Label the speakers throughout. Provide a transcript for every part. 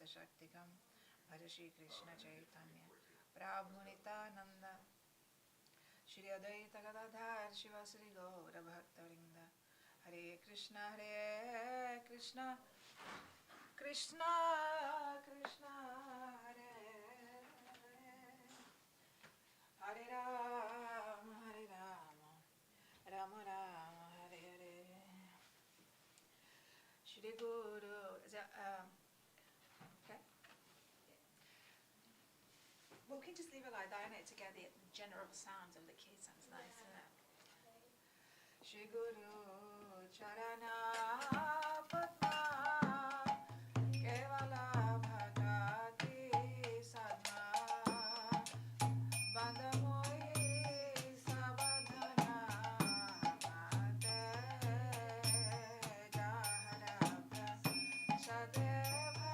Speaker 1: Shaktikam Bhara Shri Krishna Chaitanya Prabhu Nityananda Shri Advaita Gadadhar Shivasri Gaura Bhaktarinda Hare Krishna Krishna Krishna Hare Hare Hare Rama Rama Rama Hare Hare Shri Guru okay. Well, we can just leave it like that, innit, to get the general sounds of the kirtans. Nice, isn't it? Shri Guru Charana Padma Kevala Bhagati Sadma Bandhamohi Sabadhana Mate Jaharabha Sadeva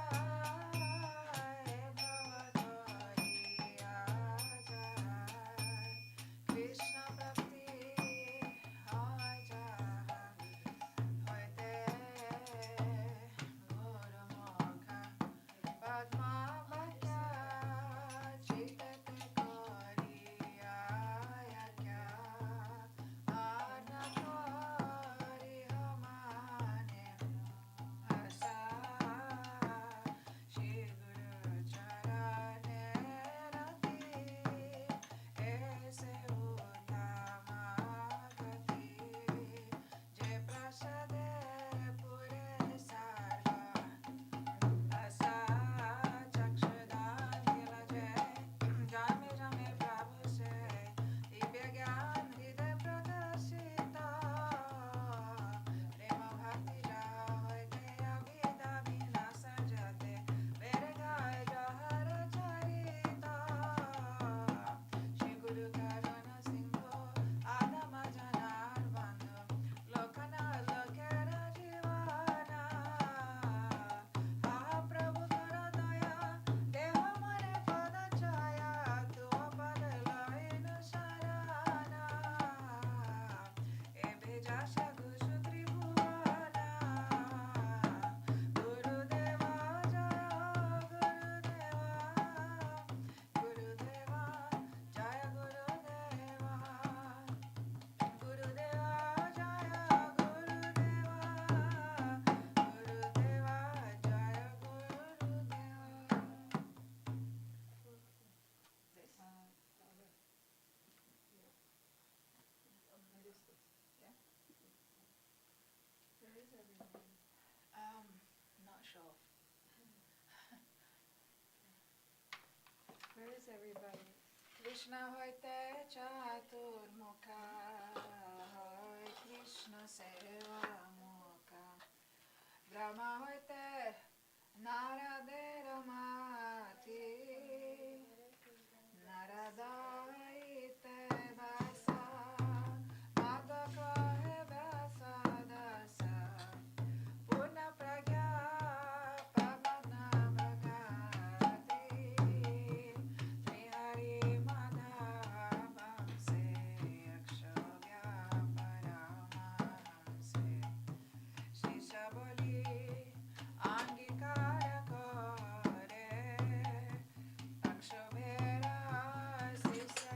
Speaker 1: Krishna Bhakti Not sure. Where is everybody? Krishna hoite chatur mukha, hoy Krishna seva mukha. Brahma hoite Narade Ramati, Narada hoite Vasa, Madhaka he Vasa Dasa, Purna Pragya Pavana Bhagati, Trihari Madhavamse, Akshavya Paramahamse, Shishabali Angikara Kore, Akshobhera Sisa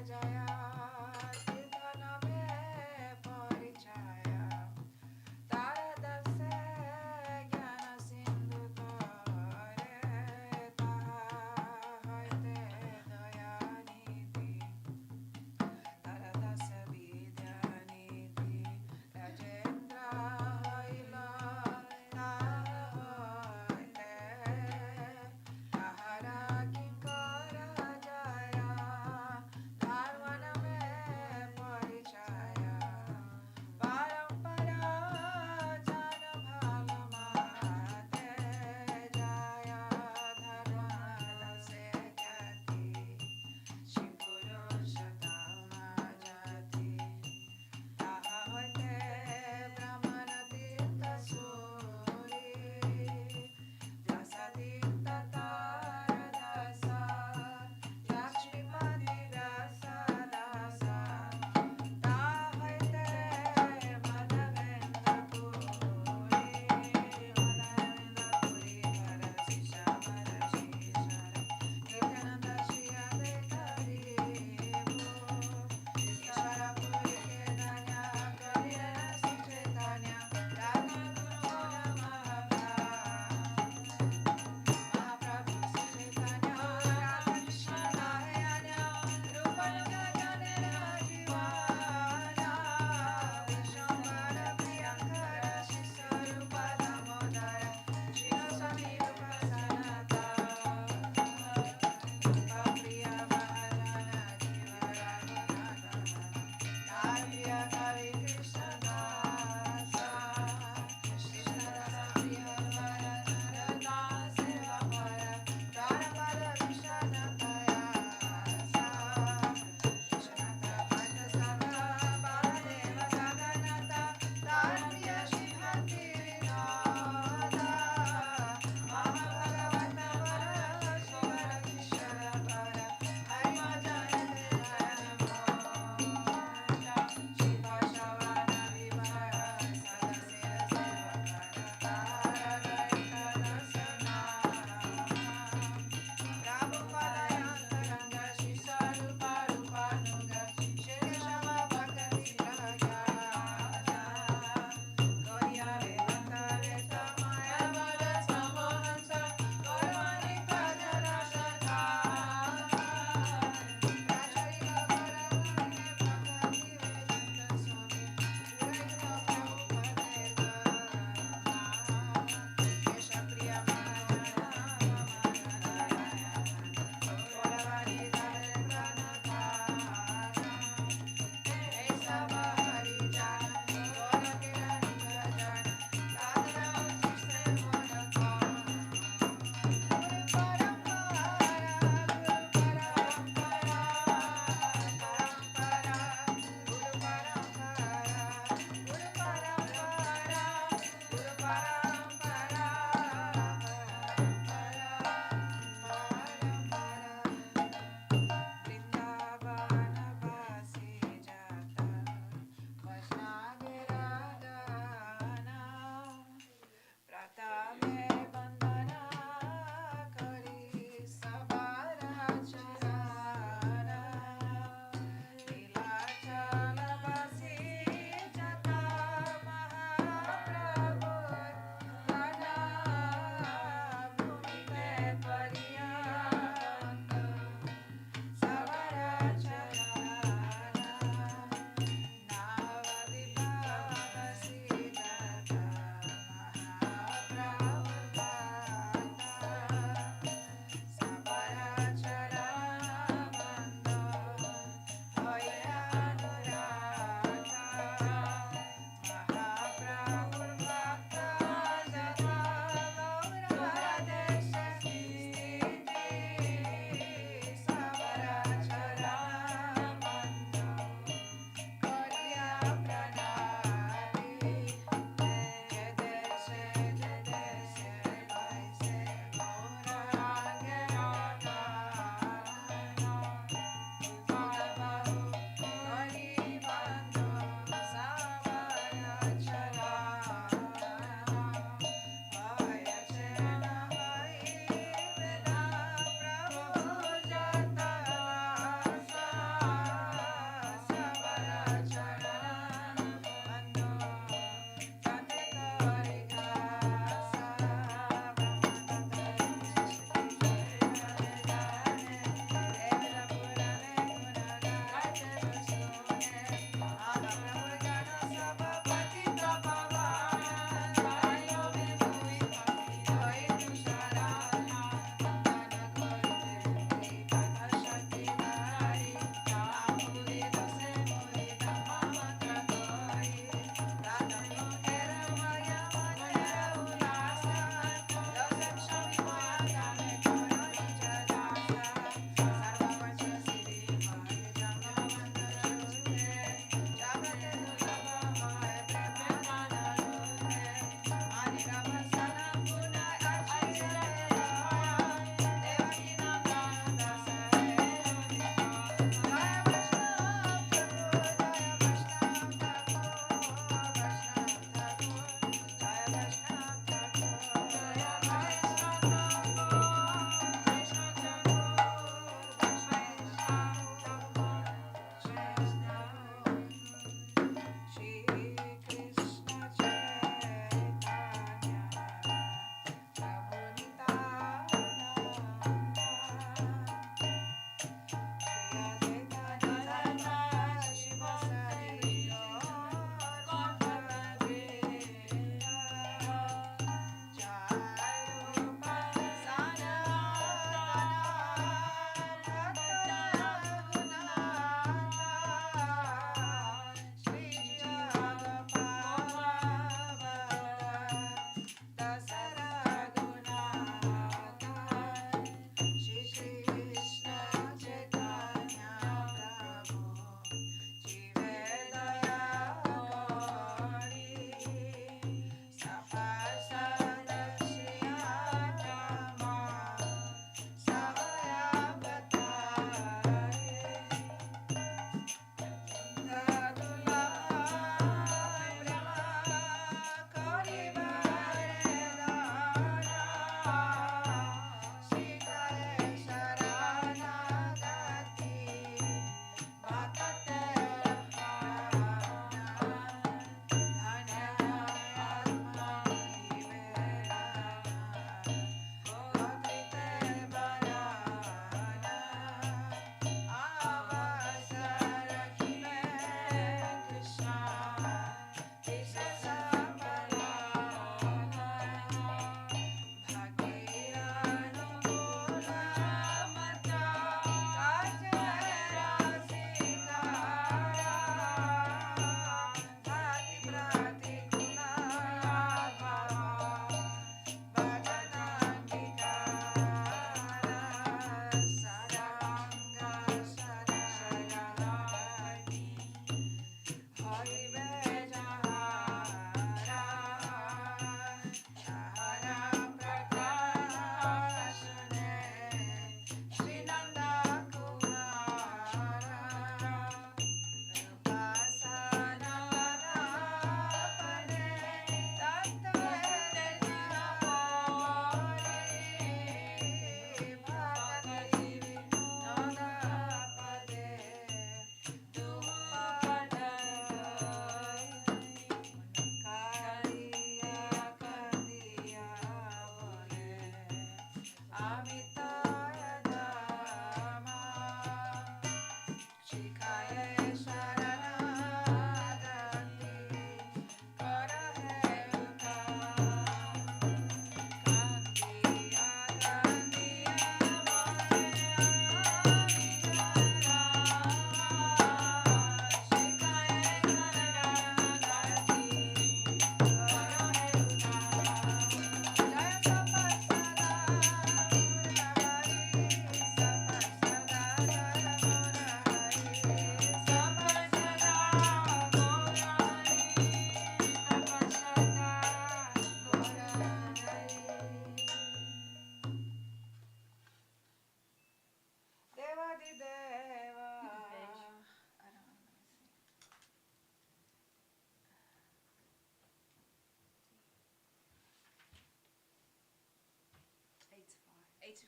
Speaker 1: 85.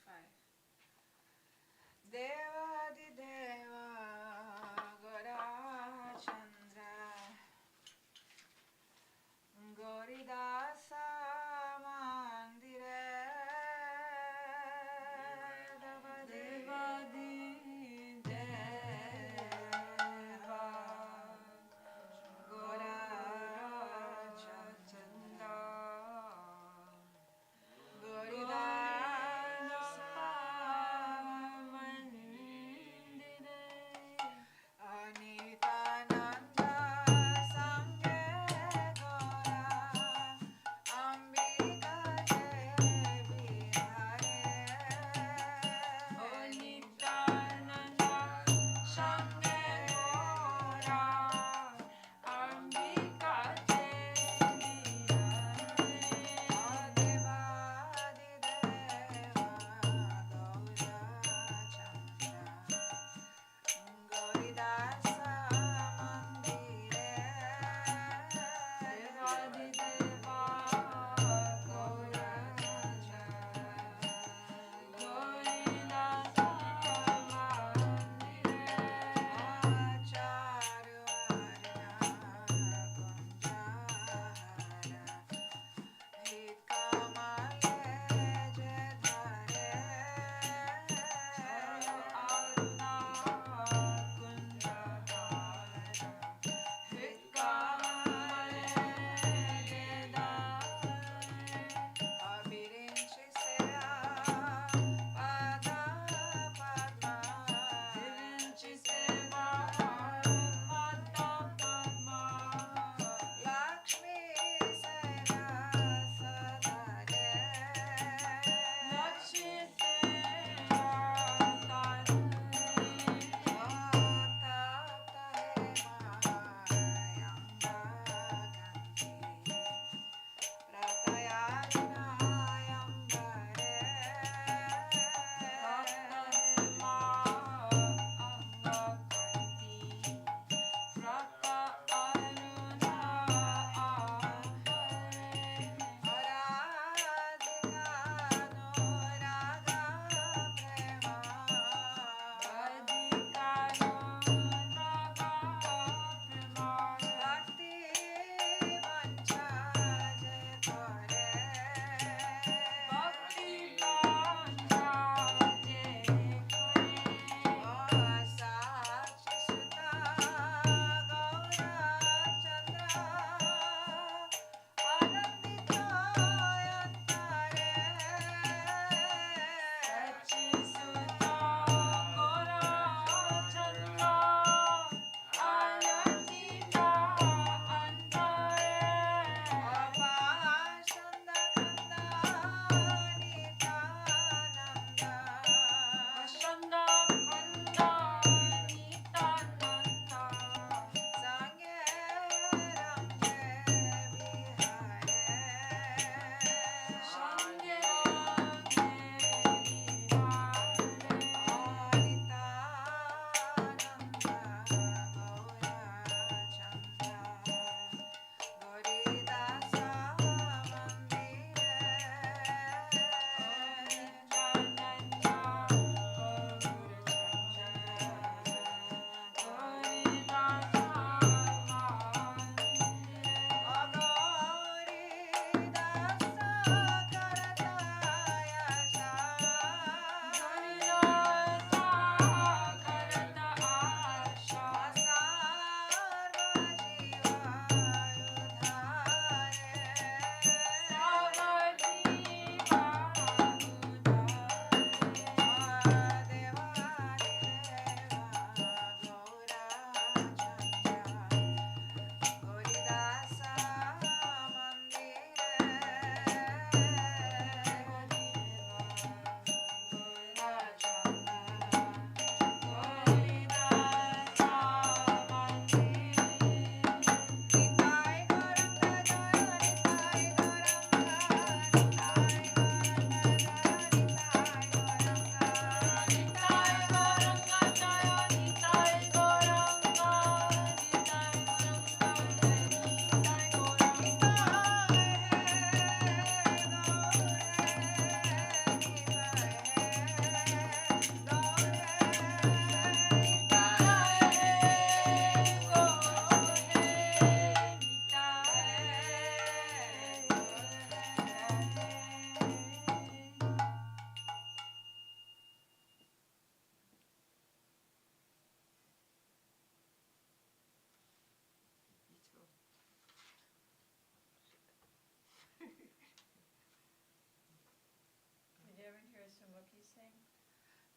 Speaker 1: Devadi Deva Gora Chandra Goridasa Mandire Devadi Deva Gora Chandra Goridasa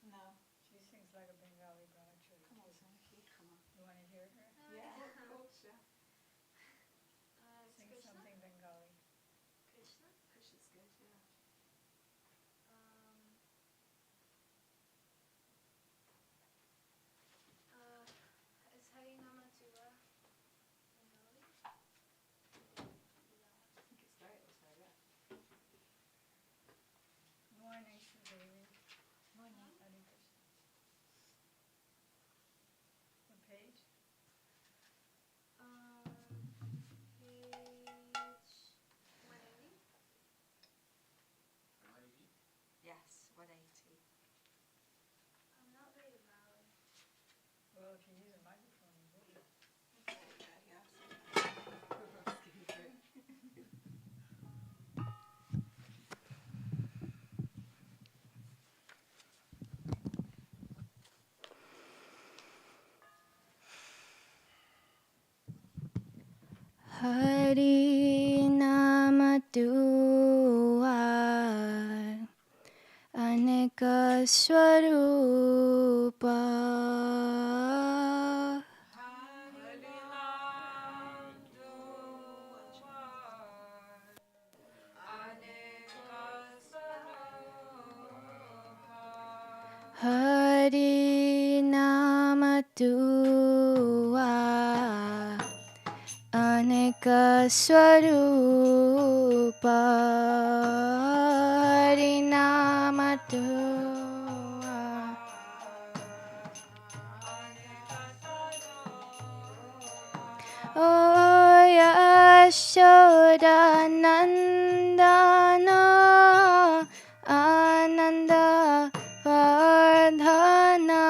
Speaker 1: No.
Speaker 2: She sings like a Bengali Brahmachari.
Speaker 1: Come on, Sunaki.
Speaker 3: Come on.
Speaker 2: You want to hear her?
Speaker 1: Yeah, of course, yeah.
Speaker 2: Sing
Speaker 3: Krishna?
Speaker 2: something Bengali.
Speaker 3: Krishna?
Speaker 1: Krishna's good, yeah.
Speaker 3: Is Hari Nama Tua Bengali?
Speaker 1: I think it's great also, yeah.
Speaker 2: Morning, Sridevi.
Speaker 1: Morning.
Speaker 2: Hare Krishna. What page?
Speaker 3: Page 180.
Speaker 4: 180?
Speaker 1: Yes, 180.
Speaker 3: I'm not very loud.
Speaker 2: Well, if you use a microphone, you will be.
Speaker 3: Hari Nama Tua Aneka Swarupa Hari Nama Tua Aneka Swarupa Hari Nama Tua O Yashoda Nandana Ananda Vardhana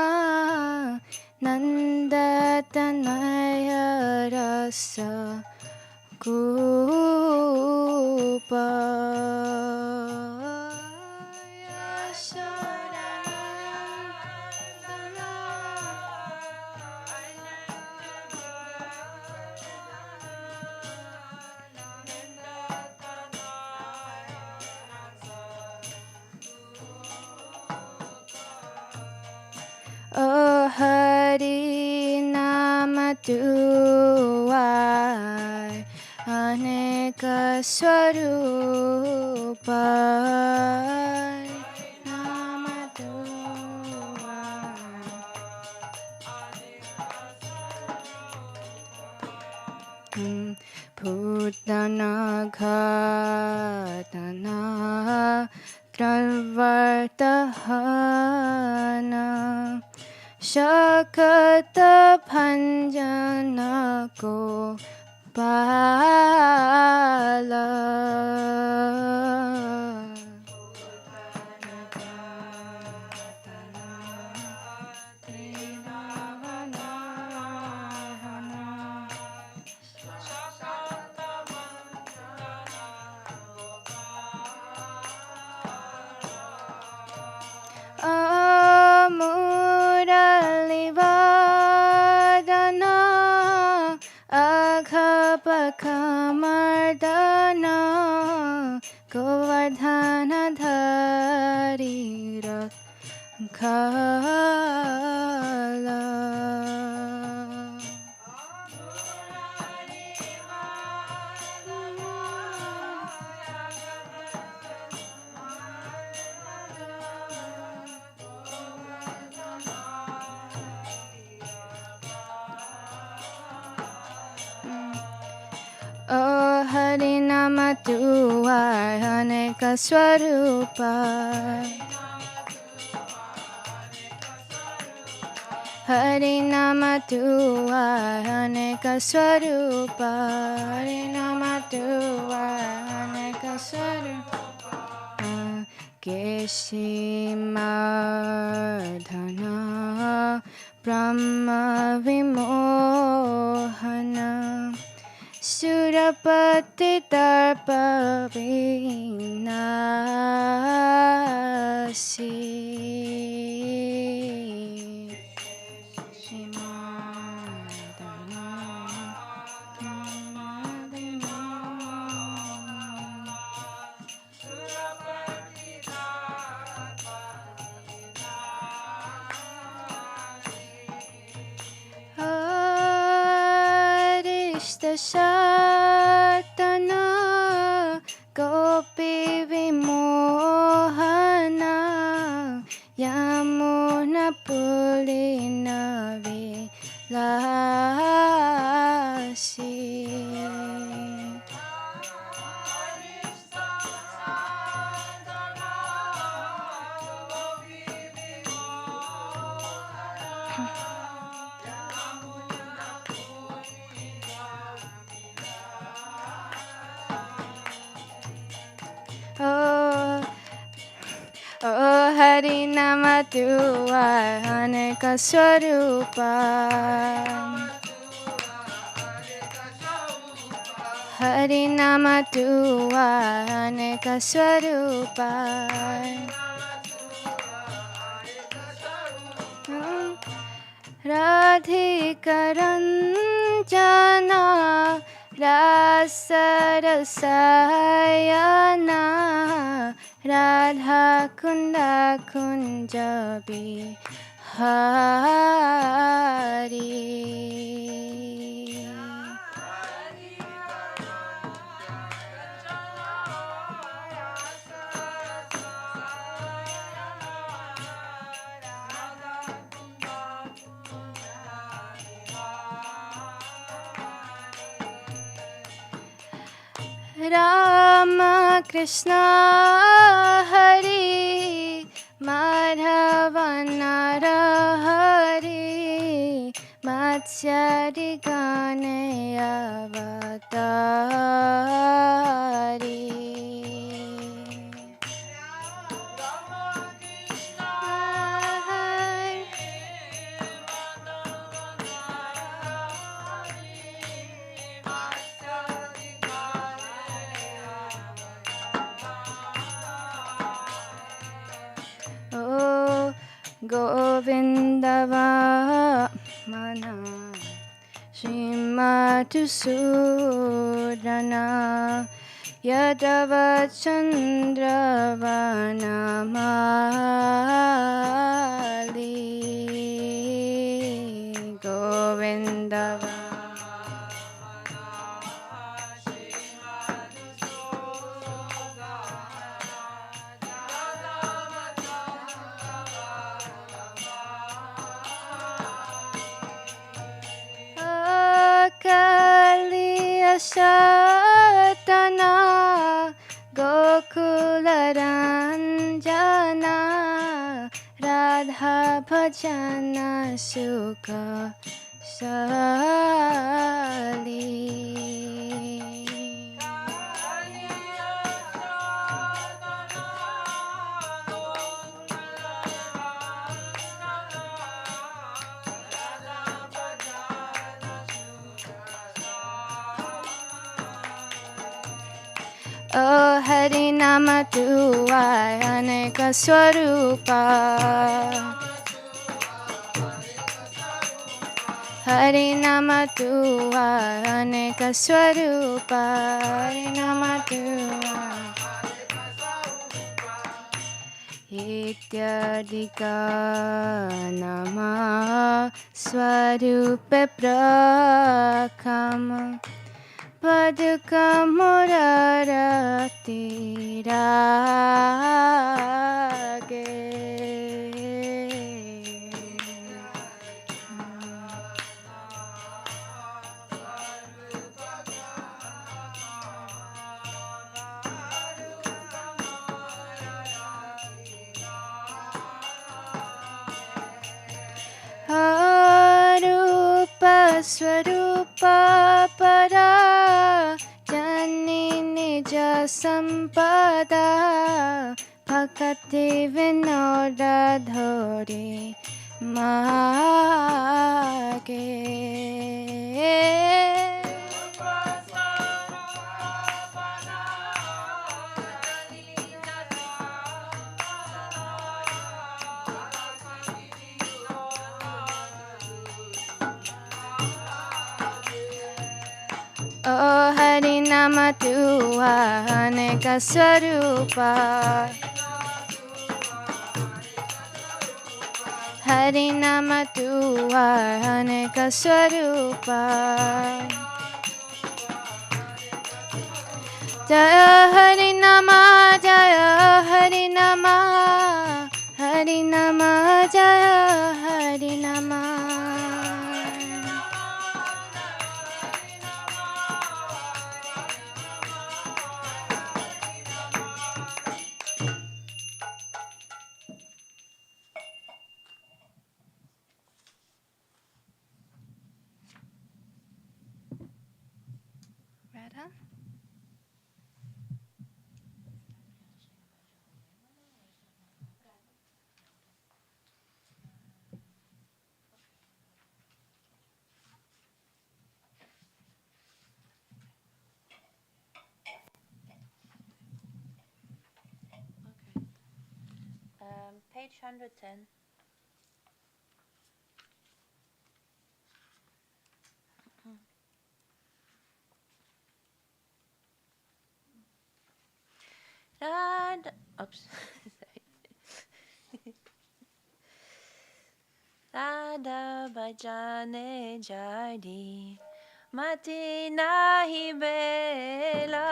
Speaker 3: Nanda Tanaya Rasa Gopa Yashoda O Hari Nama Tua Aneka Swarupa Nama Tua Putana Ghatana Pravartahana Shakata Bhanjana Gopala Amuralivadana Akhabakamardanā Govardhana Dhari Rakhala O Hari Nama Tua Aneka Swarupa Hari Nama Tua Aneka Swarupa Hari Nama Tua Aneka Swarupa Keshimardhana Brahma Vimohana Surapati Darpa Vinasi Oh Hari Nama Tua Aneka Swarupa Hari Nama Tua Aneka Swarupa Radhika Ranjana Rasa Rasayana Radha Kunda Kunjabi Hari Rama Krishna Hari Madhava Narahari Matsyari Gane Avatari Oh Govindava Mana Srimatu Sudana Yadava Chandravana Mali Govindava Kaliya Satana Gokula Ranjana Radha Bhajana Sukha Sali Oh Hari Nama Tua Aneka Swarupa Hari Nama Tua Aneka Swarupa Hari Nama Tua Ityadika Nama Swarupe Prakama Paduka Murarati Arupa Swarupa Para Jani Nija Sampada Bhakati Vinoda Dhori Mage Oh Hari Nama Tua Aneka Swarupa Hari Nama Tua Aneka Swarupa Jaya Hari Nama Jaya Hari Nama Hari Nama Jaya Hari Nama Radha? Page 110. Radha, oops, sorry. Radha bajane jari, mati nahi bela.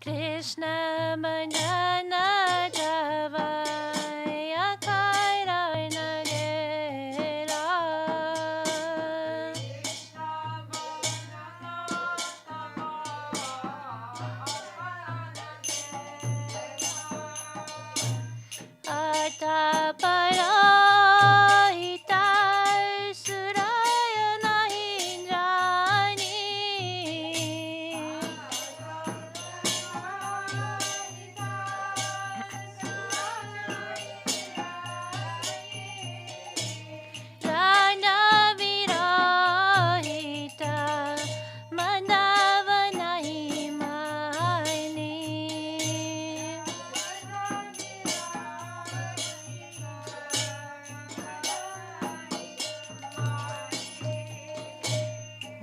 Speaker 3: Krishna bandhana javai akai nagera. Ata parahita suraya nahi jani. Rana virahita mandava nahi mani.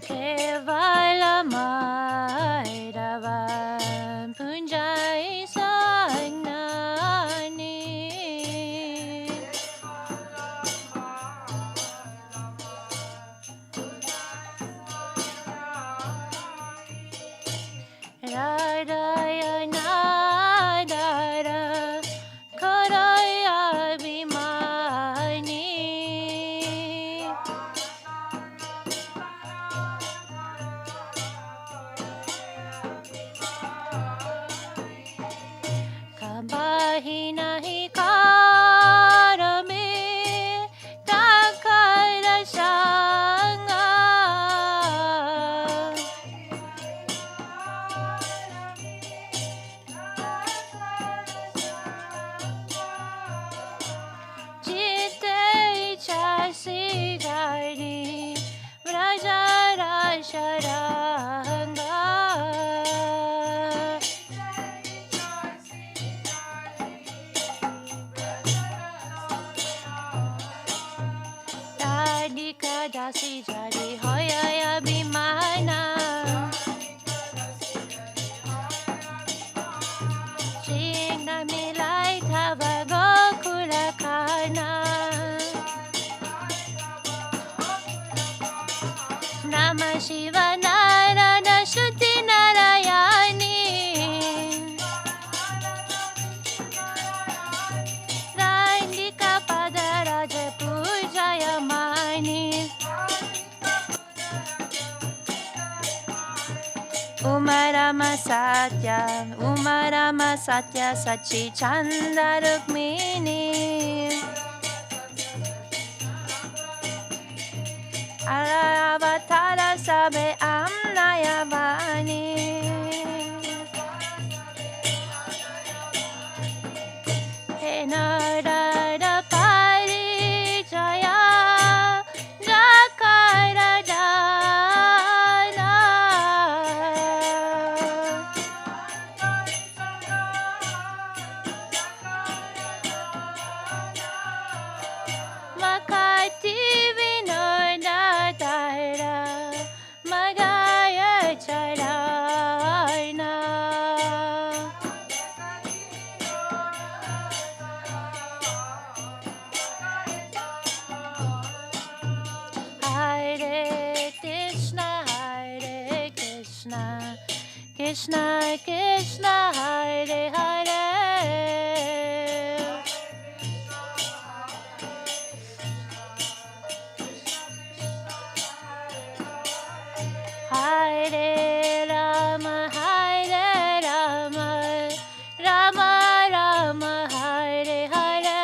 Speaker 3: Kevala Maidava Punjai Sagnani. Radhayana Dara Karaya Bhimani. Kabahi nahi karame takara sanga. Jite chasi jari vrajara sharanga. Radhika dasi jari hoya bimana. Shigna milai thava gokula kana. Namah Shiva Narada Shruti Narayani. Radhika Padaraja Pujaya Mani. Umarama Satya Sachi Chanda Rukmini. Aravatara Sabe Amnayavani. He Narada Parijaya Jakara Dana. Makati Vinoda Tara Magaya Charana. Hare Krishna, Krishna Krishna, Hare Hare. Hare Rama, Rama Rama, Hare Hare.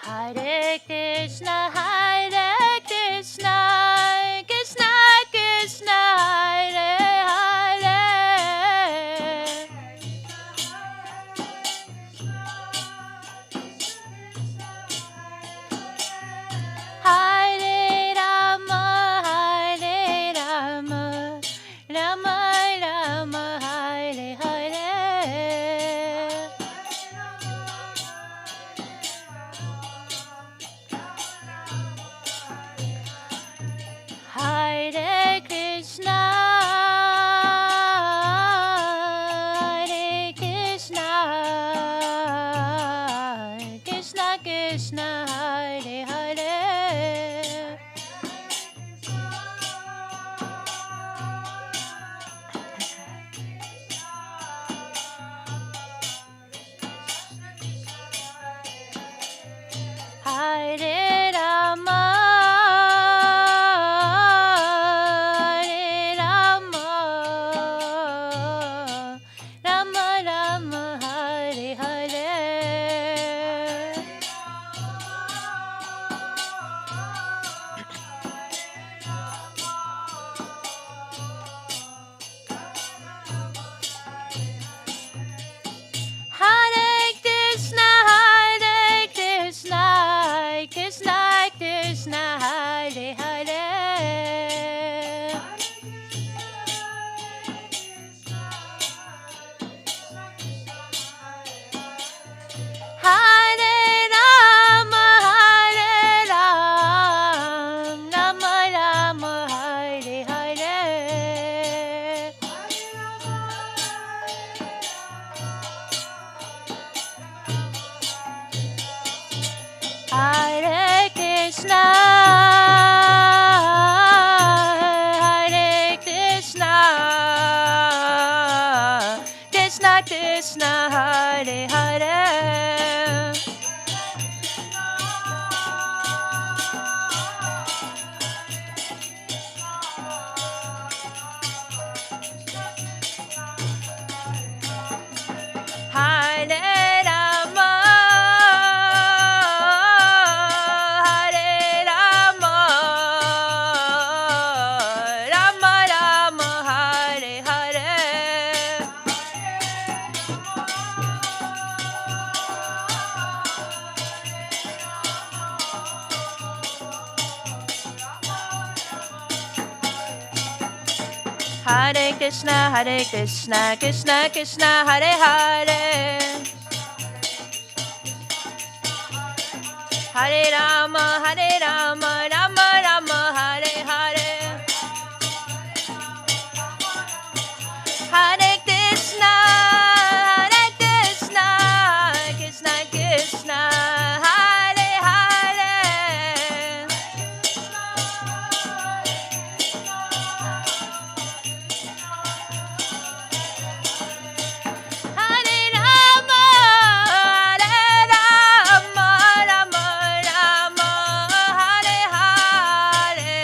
Speaker 3: Hare Krishna, Krishna Krishna, Hare Hare. Krishna Krishna Hare Hare Hare Rama Hare Rama Rama Rama Hare Hare Hare Krishna Krishna Krishna Hare Hare Hare Rama Rama Rama Hare Hare Hare Krishna Krishna Krishna Hare Hare Hare Rama Rama Rama Hare Hare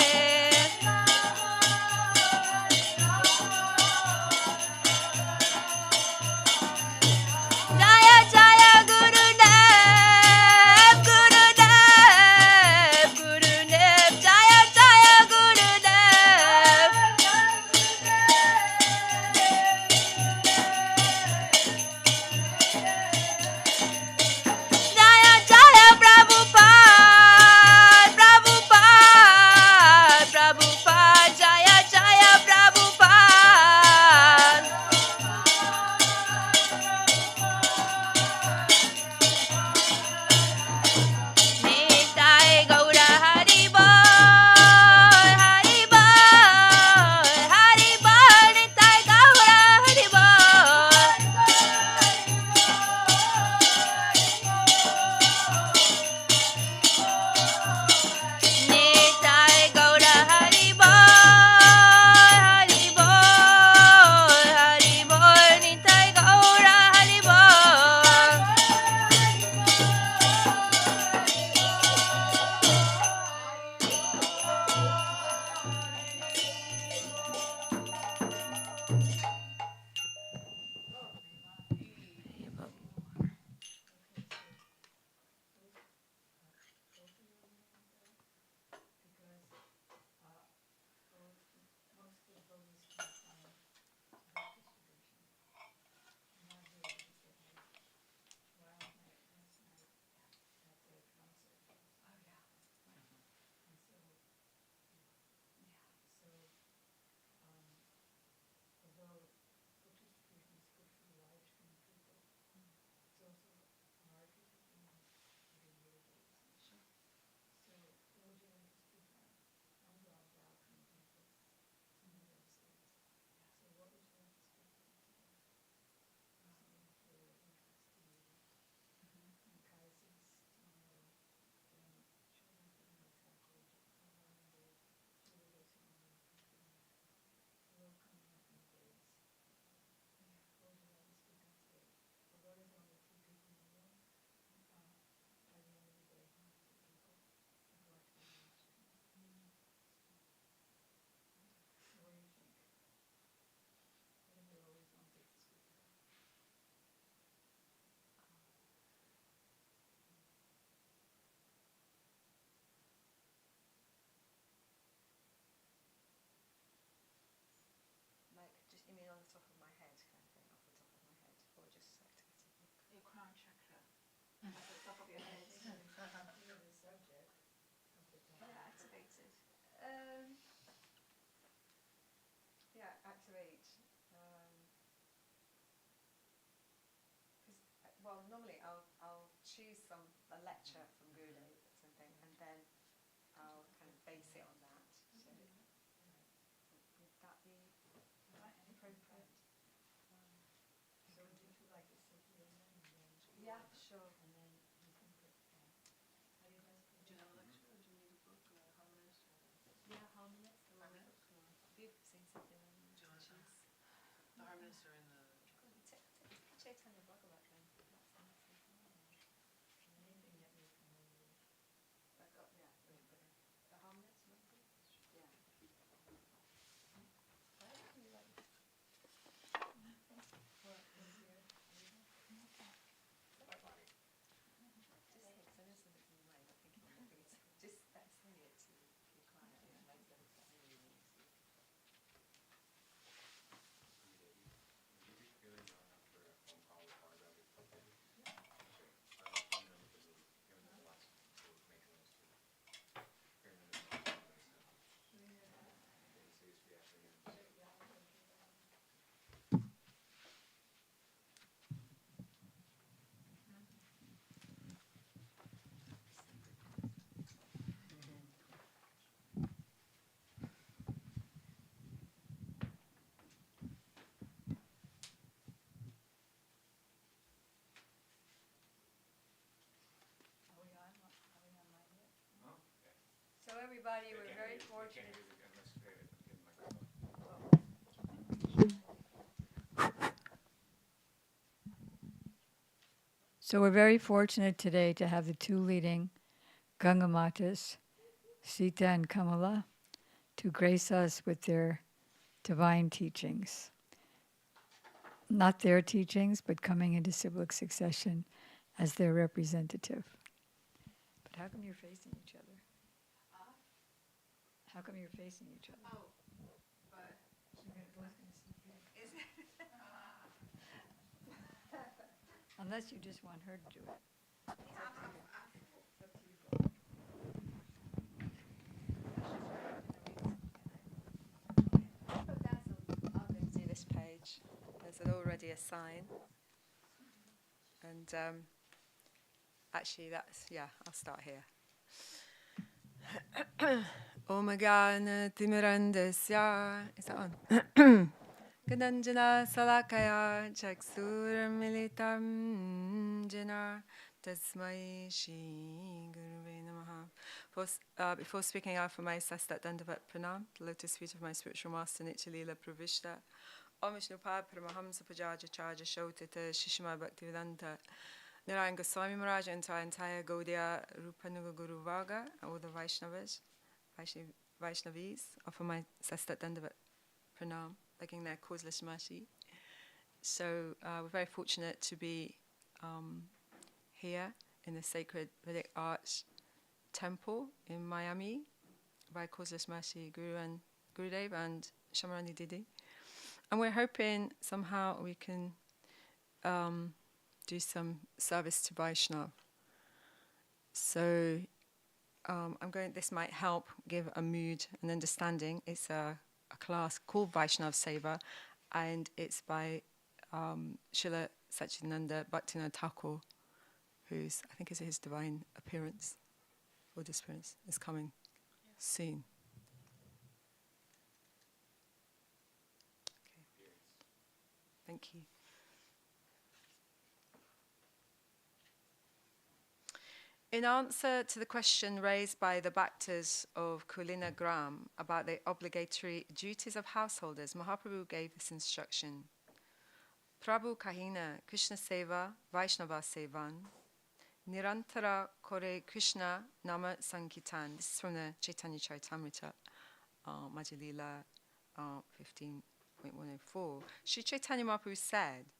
Speaker 3: Jaya Jaya Gurudev Gurudev Gurudev Jaya Jaya Gurudev Jaya Jaya Prabhupada Prabhupada Prabhupada Jaya Jaya Prabhupada Nitai Gaura Hari Bol Hari Bol Hari Bol Nitai Gaura Hari Bol Nitai Gaura Hari Bol Hari Bol Hari Bol Nitai Gaura Hari Bol
Speaker 4: Like, just you mean on the top of my head kind of thing, off the top of my head, or just activity?
Speaker 1: Your crown chakra at the top of your head. Yeah, activated.
Speaker 4: Yeah, activate. Because well, normally I'll choose a lecture from Gurudev or something, and then I'll kind of base it on that. So would that be appropriate? Yeah, sure. Yeah, harmonists. Have you seen something on the
Speaker 5: The harmonists are in the.
Speaker 4: Go on, tip. Chaitanya Bhagavatam. I've got, yeah, the harmless melody? Yeah. Why don't you like just I know something's in the way, not thinking of anything. Just sing it to your client and make them you.
Speaker 2: Are we on? Are we online yet? So everybody, we're very fortunate. So we're very fortunate today to have the two leading Ganga Matas, Sita and Kamala, to grace us with their divine teachings. Not their teachings, but coming into cyclic succession as their representative. But how come you're facing each other? How come you're facing each other?
Speaker 1: Oh, but is it?
Speaker 2: Unless you just want her to do it.
Speaker 4: I'll go to this page. There's already a sign. And actually I'll start here. Om Gana Timirandasya. Is that on? Gadanjana Salakaya Chaksur Militam Jana Tasmai Shri Guruve Namaha. Before speaking out for my Sastat Dandavat Pranam, the lotus feet of my spiritual master Nityalila Pravishta, Om Vishnupad Paramahamsa Pajaja Charja Shotata Shishima Bhaktivedanta Narayan Goswami Maharaj and entire Gaudiya Rupanuga Guru Varga, all the Vaishnavis, offer my Sastat Dandavat Pranam, begging their causeless mercy. So we're very fortunate to be here in the Sacred Vedic Arts Temple in Miami by causeless mercy Guru and Gurudev and Shamarani Didi. And we're hoping somehow we can do some service to Vaishnav. So this might help give a mood and understanding. It's a class called Vaishnav Seva, and it's by Srila Satchidananda Bhaktivinoda Thakur, who's, I think is his divine appearance, or disappearance, is coming soon. Okay. Thank you. In answer to the question raised by the Bhaktas of Kulina Gram about the obligatory duties of householders, Mahaprabhu gave this instruction. Prabhu Kahina Krishna Seva Vaishnava Sevan Nirantara Kore Krishna Nama Sankirtan. This is from the Chaitanya Charitamrita, Madhya Lila 15.104. Sri Chaitanya Mahaprabhu said,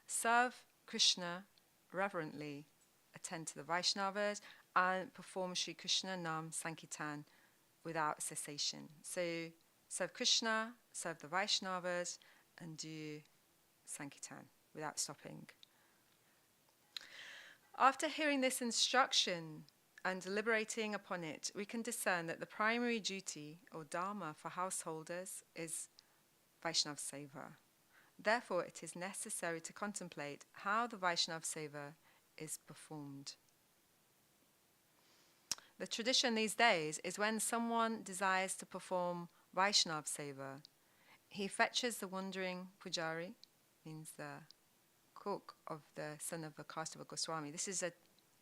Speaker 4: serve Krishna reverently, attend to the Vaishnavas, and perform Sri Krishna Nam Sankirtan without cessation. So serve Krishna, serve the Vaishnavas, and do Sankirtan without stopping. After hearing this instruction and deliberating upon it, we can discern that the primary duty or dharma for householders is Vaishnav Seva. Therefore, it is necessary to contemplate how the Vaishnav Seva is performed. The tradition these days is when someone desires to perform Vaishnav Seva, he fetches the wandering pujari, means the cook of the son of the caste of a Goswami. This is a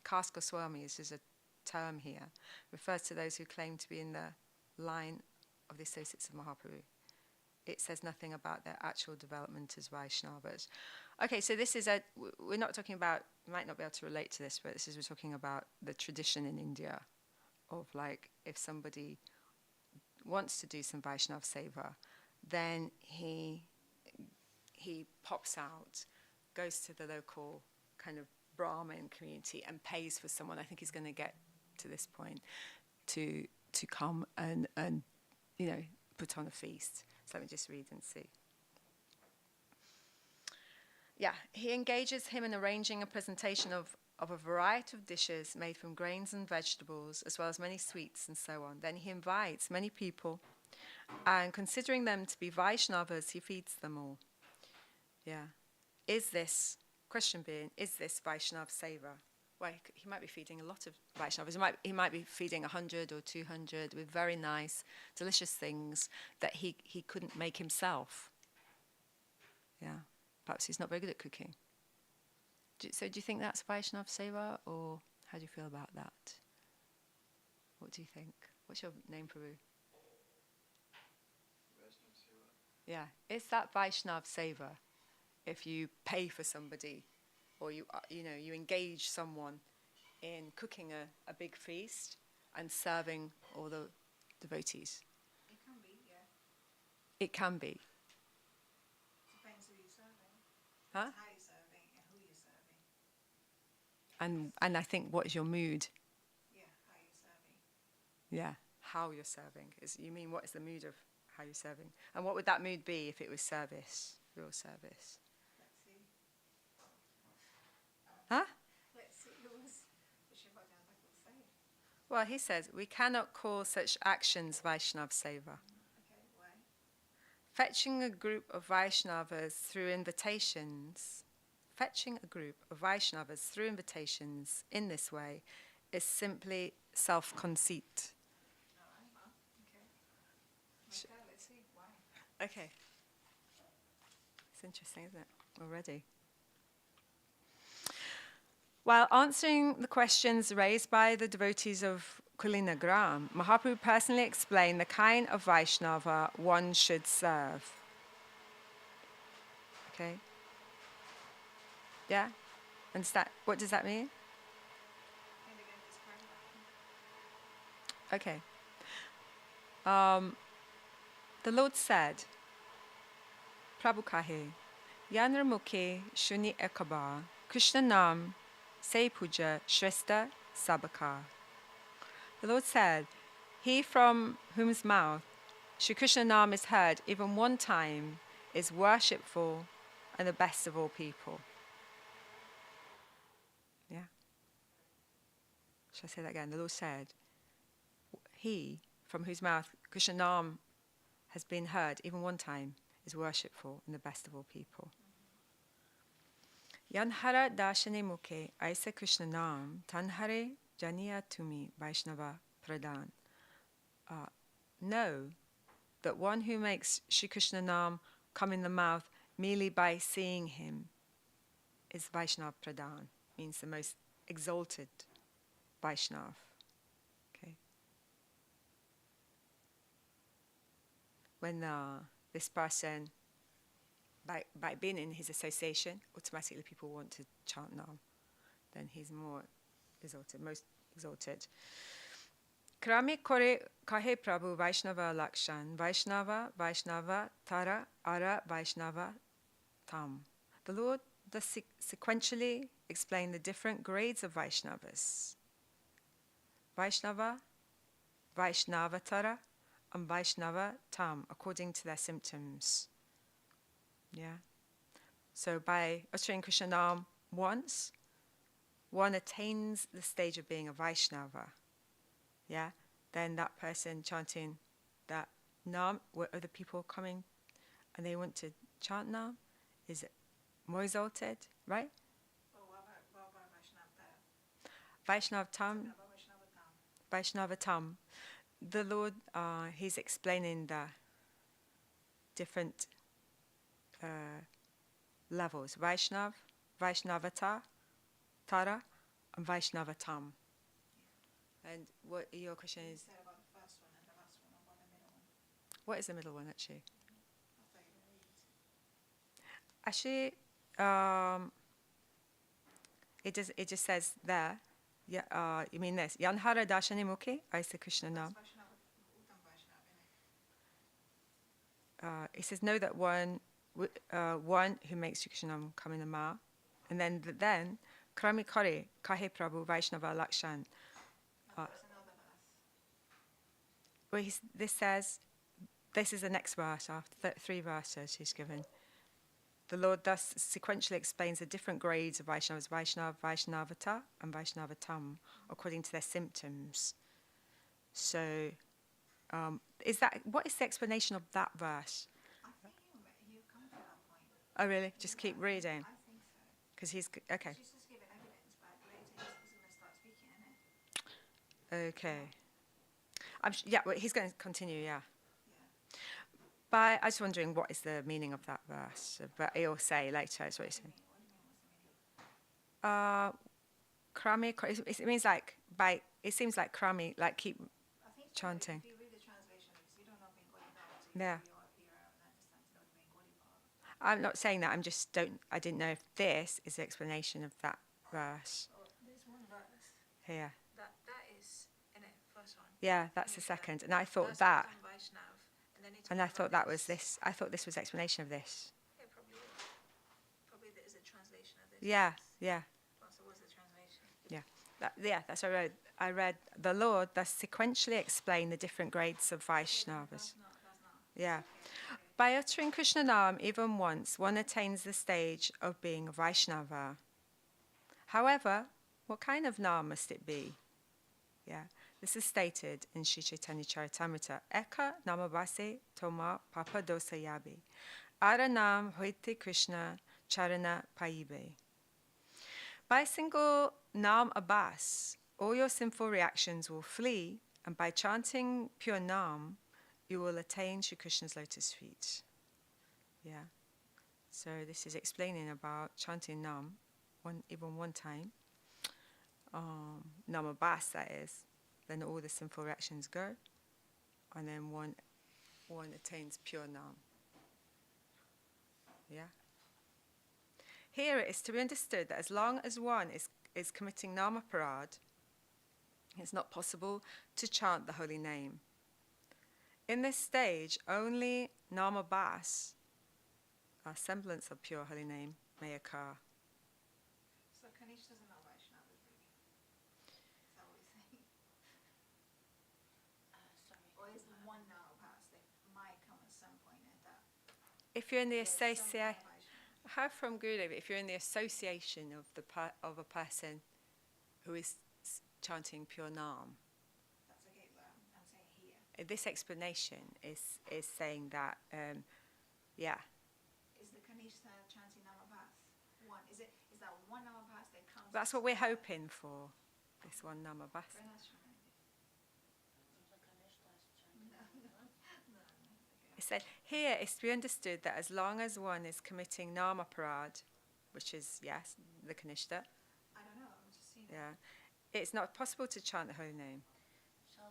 Speaker 4: caste Goswami, this is a term here, refers to those who claim to be in the line of the associates of Mahaprabhu. it says nothing about their actual development as Vaishnavas. Okay, so this is we're not talking about, you might not be able to relate to this, but we're talking about the tradition in India of like, if somebody wants to do some Vaishnav Seva, then he pops out, goes to the local kind of Brahmin community and pays for someone. I think he's going to get to this point to come and put on a feast. So let me just read and see. Yeah, he engages him in arranging a presentation of a variety of dishes made from grains and vegetables, as well as many sweets and so on. Then he invites many people, and considering them to be Vaishnavas, he feeds them all. Yeah. Question being, is this Vaishnav Seva? Well, he might be feeding a lot of Vaishnavas. He might be feeding 100 or 200 with very nice, delicious things that he couldn't make himself. Yeah. Perhaps he's not very good at cooking. So do you think that's Vaishnav Seva, or how do you feel about that? What do you think? What's your name, Prabhu?
Speaker 5: Vaishnav Seva.
Speaker 4: Yeah. Is that Vaishnav Seva? If you pay for somebody, or you engage someone in cooking a big feast and serving all the devotees.
Speaker 1: It can be, yeah.
Speaker 4: It can be.
Speaker 1: Depends who you're serving.
Speaker 4: Huh?
Speaker 1: How you're serving and who you're serving.
Speaker 4: And I think, what is your mood?
Speaker 1: Yeah, how you're serving.
Speaker 4: Yeah, how you're serving. You mean, what is the mood of how you're serving? And what would that mood be if it was service, real service?
Speaker 1: Let's see.
Speaker 4: Huh?
Speaker 1: Let's see who was Vishwabhajan will say.
Speaker 4: Well, he says, we cannot call such actions Vaishnav Seva.
Speaker 1: Okay, why?
Speaker 4: Fetching a group of Vaishnavas through invitations in this way is simply self-conceit.
Speaker 1: All right, well, okay. Let's see why.
Speaker 4: Okay. It's interesting, isn't it? Already. While answering the questions raised by the devotees of Kulinagram, Mahaprabhu personally explained the kind of Vaishnava one should serve. Okay? Yeah? Understand? What does that mean?
Speaker 1: And again, describe that.
Speaker 4: Okay. The Lord said, Prabhu kahe, Yanra mukhe shuni ekaba, Krishna nam se puja shrestha sabaka. The Lord said, he from whose mouth Shri Krishna nam is heard even one time is worshipful and the best of all people. Yeah? Shall I say that again? The Lord said, he from whose mouth Krishna nam has been heard even one time is worshipful and the best of all people. Yanhara dashane mukhe aisa Krishna nam tanhare janiya tumi Vaishnava pradhan. Know that one who makes Shri Krishna nam come in the mouth merely by seeing him is Vaishnava pradhan, means the most exalted Vaishnav. Okay. When this person, by being in his association, automatically people want to chant Nam, then he's more exalted, most exalted. Krami kore kahe Prabhu Vaishnava Lakshan, Vaishnava Tara Ara Vaishnava Tam. The Lord does sequentially explain the different grades of Vaishnavas. Vaishnava, Vaishnavatara, and Vaishnava Tam, according to their symptoms. Yeah. So by uttering Krishna Nam once, one attains the stage of being a Vaishnava. Yeah. Then that person chanting that Nam, where other people coming and they want to chant Nam, is more exalted, right?
Speaker 1: Oh, what about Vaishnav Tam?
Speaker 4: Vaishnav Tam.
Speaker 1: Vaishnava Tam.
Speaker 4: Vaishnava Tam. The Lord, he's explaining the different levels. Vaishnav, Vaishnavata, Tara, and Vaishnava Tam. And what your question is,
Speaker 1: Said about the first one and the last one, and what the middle one.
Speaker 4: what is the middle one actually?
Speaker 1: I
Speaker 4: Actually, it just says there. Yeah, you mean this? Yanhara Darshani Mukhi, Aisa Krishna Nam.
Speaker 1: Vaishnava, Uttam Vaishnava, innit?
Speaker 4: It says, know that one who makes Sri Krishna Nam come in the Ma. And then Krami Kare, Kahe Prabhu Vaishnava Lakshan.
Speaker 1: There's another verse.
Speaker 4: Where this says, this is the next verse after 3 verses he's given. The Lord thus sequentially explains the different grades of Vaishnavas, Vaishnava, Vaishnavata, and Vaishnavatam, according to their symptoms. So, what is the explanation of that verse?
Speaker 1: I think you come to that point.
Speaker 4: Oh, really? Just keep reading,
Speaker 1: I think so.
Speaker 4: because he's okay.
Speaker 1: She's just giving evidence, but later he's going to start speaking, innit?
Speaker 4: Okay. Yeah, well, he's going to continue. Yeah.
Speaker 1: Yeah.
Speaker 4: But I was wondering what is the meaning of that verse. But he'll say later. That's what he's saying.
Speaker 1: What do you mean, what's the meaning?
Speaker 4: Krami. It means like by. It seems like krami, like keep.
Speaker 1: I think
Speaker 4: Chanting.
Speaker 1: If you read the translation, because you don't know Bengali now, so
Speaker 4: Yeah.
Speaker 1: you understand the Bengali part.
Speaker 4: I'm not saying that. I didn't know if this is the explanation of that verse
Speaker 1: So there's one verse
Speaker 4: here.
Speaker 1: that is in it, first one.
Speaker 4: Yeah, that's the second. And I thought
Speaker 1: That's
Speaker 4: that.
Speaker 1: Uttam Vaishnav, and then he
Speaker 4: And I
Speaker 1: talks
Speaker 4: thought
Speaker 1: about
Speaker 4: that was this. I thought this was explanation of this.
Speaker 1: Yeah, probably is. Probably there is a translation of this.
Speaker 4: Yeah, yeah,
Speaker 1: So what's the translation?
Speaker 4: that's what I read. I read the Lord thus sequentially explained the different grades of Vaishnavas.
Speaker 1: That's not.
Speaker 4: Yeah.
Speaker 1: Okay.
Speaker 4: By uttering Krishna Nam even once, one attains the stage of being a Vaishnava. However, what kind of Nam must it be? Yeah, this is stated in Sri Chaitanya Charitamrita. Eka namabase toma papa dosa yabi. Ara nam hoite Krishna charana paibe. By a single Nam Abbas, all your sinful reactions will flee, and by chanting pure Nam, you will attain Sri Krishna's lotus feet. Yeah. So this is explaining about chanting Nam, even one time. Nam Abbas, that is. Then all the sinful reactions go, and then one attains pure Nam. Yeah. Here it is to be understood that as long as one is committing Namaparad, it's not possible to chant the holy name. In this stage, only Namabhas, a semblance of pure holy name, may occur.
Speaker 1: So Kanish doesn't know Vaishnava, really. Is that what he's saying?
Speaker 3: Sorry.
Speaker 1: Or is the one now past that might come at some point at that?
Speaker 4: If you're in the
Speaker 1: there's some kind
Speaker 4: association,
Speaker 1: of Vaishnava.
Speaker 4: how from Gurudev, if you're in the association of of a person who is chanting pure Nam,
Speaker 1: That's okay, but I'm saying here.
Speaker 4: this explanation is saying that, yeah,
Speaker 1: Is the Kanish chanting Namabhath one? Is that one Namabhath that counts?
Speaker 4: that's what we're hoping for. This one Namabhas.
Speaker 1: Very nice, Shreya.
Speaker 4: It said, here is to be understood that as long as one is committing Namaparad, which is, yes, the Kanishta,
Speaker 1: I don't know, I'm just seeing.
Speaker 4: yeah, it's not possible to chant the holy name.
Speaker 3: So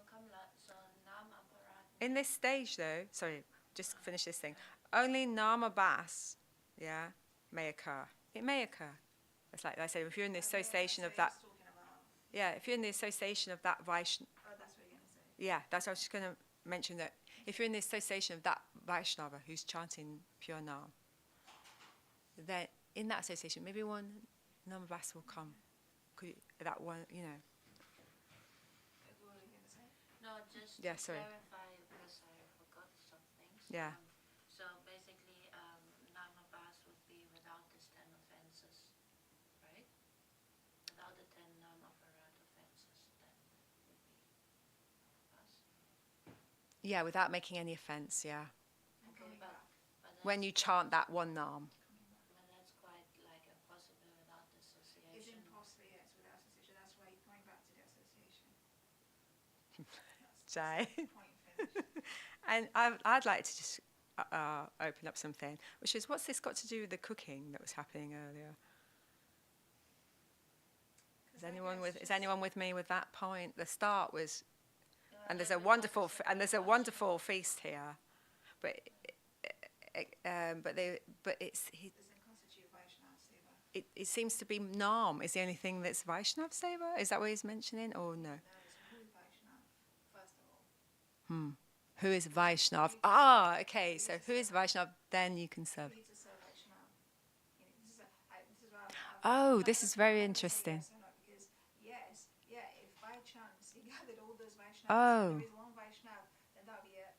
Speaker 3: Nam Aparat.
Speaker 4: In this stage, though, sorry, just finish this thing, only Namabhas, yeah, may occur. It may occur. It's like I said, if you're in the association of that,
Speaker 1: Talking about,
Speaker 4: yeah, if you're in the association of that Vaishnava,
Speaker 1: oh, that's what you're going to say.
Speaker 4: yeah, that's what I was just going to mention, that if you're in the association of that Vaishnava who's chanting pure Nam, then in that association, maybe one Namabhas will come. That one, you know.
Speaker 1: What were you going to say?
Speaker 3: No, just
Speaker 4: Yeah,
Speaker 3: to
Speaker 4: sorry.
Speaker 3: clarify because I forgot some things.
Speaker 4: Yeah.
Speaker 3: So basically, Namabhas would be without these 10 offenses, right? Without the 10 Namaparad offenses, then would be Namabhas.
Speaker 4: Yeah, without making any offense, yeah.
Speaker 1: Coming
Speaker 3: but,
Speaker 1: back.
Speaker 3: but
Speaker 4: When you chant that one Nam.
Speaker 3: But that's quite like impossible without
Speaker 1: It's
Speaker 3: dissociation.
Speaker 1: impossible, yes, without association. That's why you're coming back to the association.
Speaker 4: Jai.
Speaker 1: Point finished.
Speaker 4: And I'd like to just open up something, which is, what's this got to do with the cooking that was happening earlier? Is anyone with me with that point? The start was, and there's a wonderful feast here, but it's
Speaker 1: There's inconsistency
Speaker 4: it seems to be Nam is the only thing that's Vaishnav Seva. Is that what he's mentioning, or no?
Speaker 1: No, it's who is Vaishnav, first of all.
Speaker 4: Who is Vaishnav? Ah, okay. So who is Vaishnav? Then you can serve.
Speaker 1: You need to serve Vaishnav. You know, this is why
Speaker 4: Oh, this
Speaker 1: I'm
Speaker 4: is very
Speaker 1: not gonna say
Speaker 4: interesting.
Speaker 1: yes or no, because yes, yeah, if by chance he gathered all those Vaishnavas,
Speaker 4: Oh.
Speaker 1: and there is one Vaishnav, then that'd be a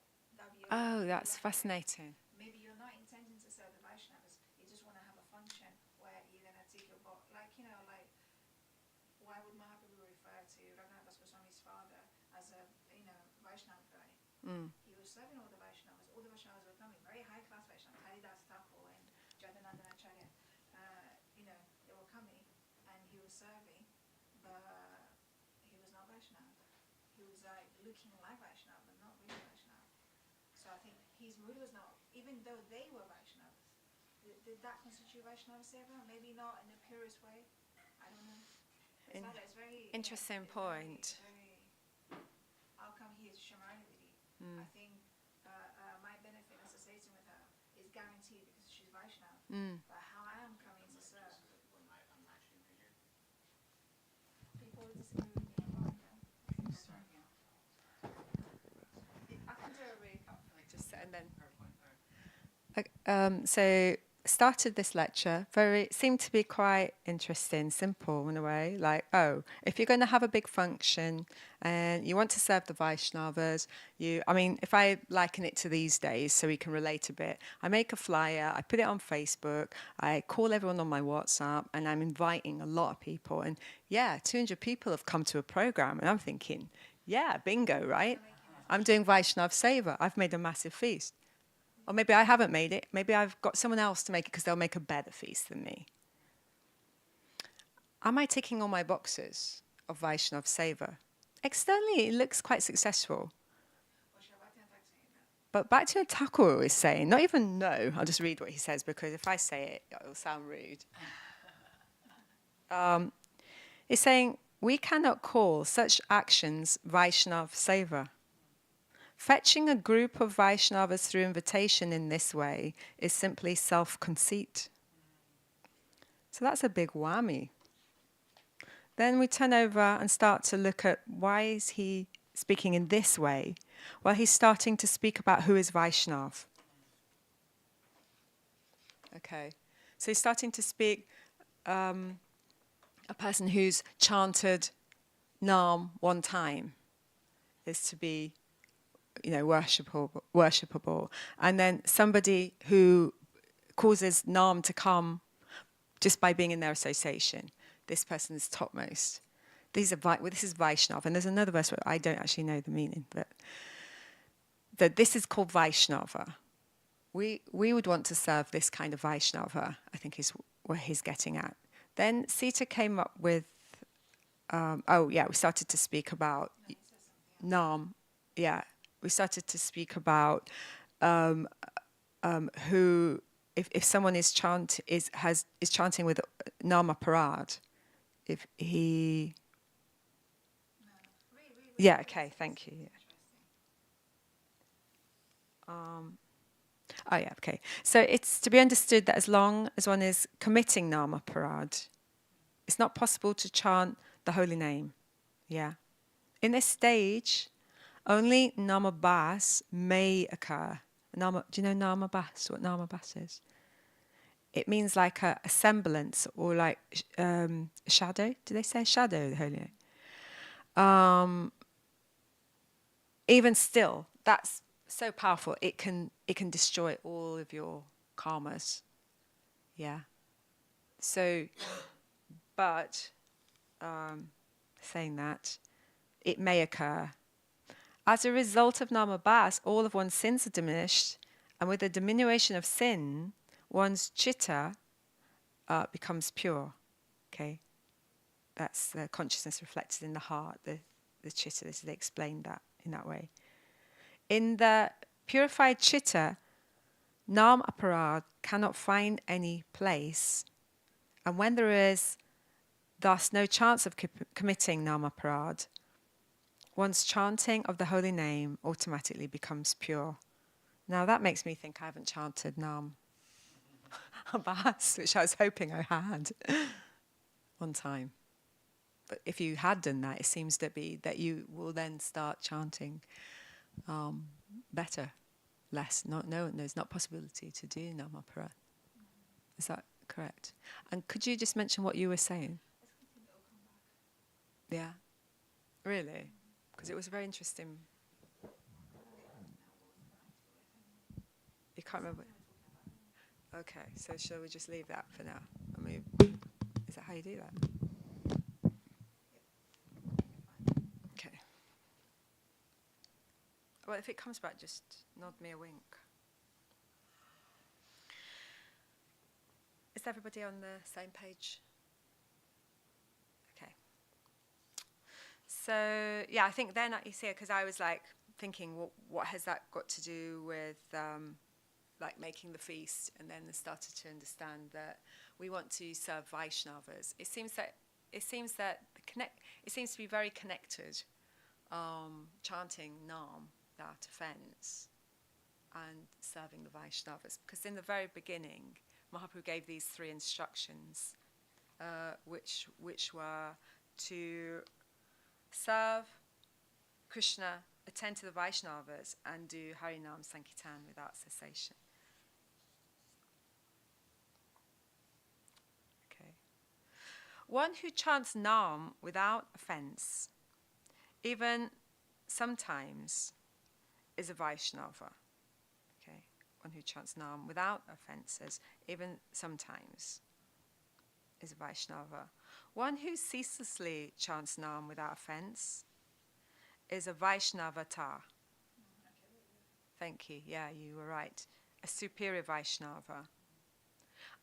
Speaker 4: Oh, that's
Speaker 1: lucky.
Speaker 4: fascinating.
Speaker 1: Maybe you're not intending to serve the Vaishnavas, you just want to have a function where you're going to take your box. Like, you know, like, why would Mahaprabhu refer to Raghunath Goswami's father as a, you know, Vaishnav guy? He was serving all the Vaishnavas. All the Vaishnavas were coming, very high class Vaishnavas, Haridas Thakur and Jadanandana Acharya. You know, they were coming and he was serving, but he was not Vaishnav. He was like looking like Vaishnav, but not really Vaishnav. So I think his mood was not, even though they were Vaishnavas, did that constitute Vaishnava Seva? Maybe not in the purest way. I don't know. It's not, it's very
Speaker 4: Interesting
Speaker 1: it's
Speaker 4: point.
Speaker 1: Very, how come he is Shamarani? I think my benefit associating with her is guaranteed because she's Vaishnava. But how I am coming to serve. People disagree with me about that. I can do a recap.
Speaker 4: Just and then. So started this lecture. Seemed to be quite interesting, simple in a way. Like, oh, if you're going to have a big function and you want to serve the Vaishnavas, I mean, if I liken it to these days, so we can relate a bit, I make a flyer, I put it on Facebook, I call everyone on my WhatsApp, and I'm inviting a lot of people. And yeah, 200 people have come to a program, and I'm thinking, yeah, bingo, right? I'm doing Vaishnav Seva. I've made a massive feast. Or maybe I haven't made it. Maybe I've got someone else to make it because they'll make a better feast than me. Am I ticking all my boxes of Vaishnav Seva? Externally, it looks quite successful. But back to what Thakur is saying, not even no, I'll just read what he says because if I say it, it'll sound rude. He's saying, we cannot call such actions Vaishnav Seva. Fetching a group of Vaishnavas through invitation in this way is simply self-conceit. So that's a big whammy. Then we turn over and start to look at why is he speaking in this way? Well, he's starting to speak about who is Vaishnav. Okay, so he's starting to speak a person who's chanted Nam one time is to be, you know, worshipable. And then somebody who causes Nam to come just by being in their association. This person is topmost. This is Vaishnav. And there's another verse where I don't actually know the meaning, but that this is called Vaishnava. We would want to serve this kind of Vaishnava, I think is where he's getting at. Then Sita came up with, we started to speak about Nam. Yeah. We started to speak about who, if someone is chanting with Nama Parad, if he. Yeah. Okay. Thank you. Okay. So it's to be understood that as long as one is committing Nama Parad, it's not possible to chant the holy name. Yeah. In this stage, only Namabhas may occur. Do you know Namabhas? What Namabhas is? It means like a semblance or like shadow. Do they say shadow, the holy name? Even still, that's so powerful. It can destroy all of your karmas. Yeah. So, but saying that, it may occur. As a result of Namabhas, all of one's sins are diminished, and with the diminution of sin, one's chitta becomes pure. Okay, that's the consciousness reflected in the heart, the chitta. So they explained that in that way. In the purified chitta, Nam Aparad cannot find any place, and when there is thus no chance of committing Nam Aparad, one's chanting of the holy name automatically becomes pure. Now that makes me think I haven't chanted Nam. Abbas, which I was hoping I had one time. But if you had done that, it seems to be that you will then start chanting better, less. No, there's not possibility to do Namaparat. Is that correct? And could you just mention what you were saying? Yeah, really? Because it was very interesting. You can't remember? Okay, so shall we just leave that for now? I mean, is that how you do that? Okay. Well, if it comes back, just nod me a wink. Is everybody on the same page? Okay. So, yeah, I think then, you see, because I was like thinking, what has that got to do with like making the feast? And then I started to understand that we want to serve Vaishnavas. It seems to be very connected, chanting Nam without offence and serving the Vaishnavas. Because in the very beginning, Mahaprabhu gave these 3 instructions, which were to serve Krishna, attend to the Vaishnavas, and do Harinam Sankirtan without cessation. Okay. One who chants Nam without offence, even sometimes, is a Vaishnava. Okay. One who chants Nam without offences, even sometimes, is a Vaishnava. One who ceaselessly chants Nam without offence is a Vaishnavata. Thank you. Yeah, you were right. A superior Vaishnava.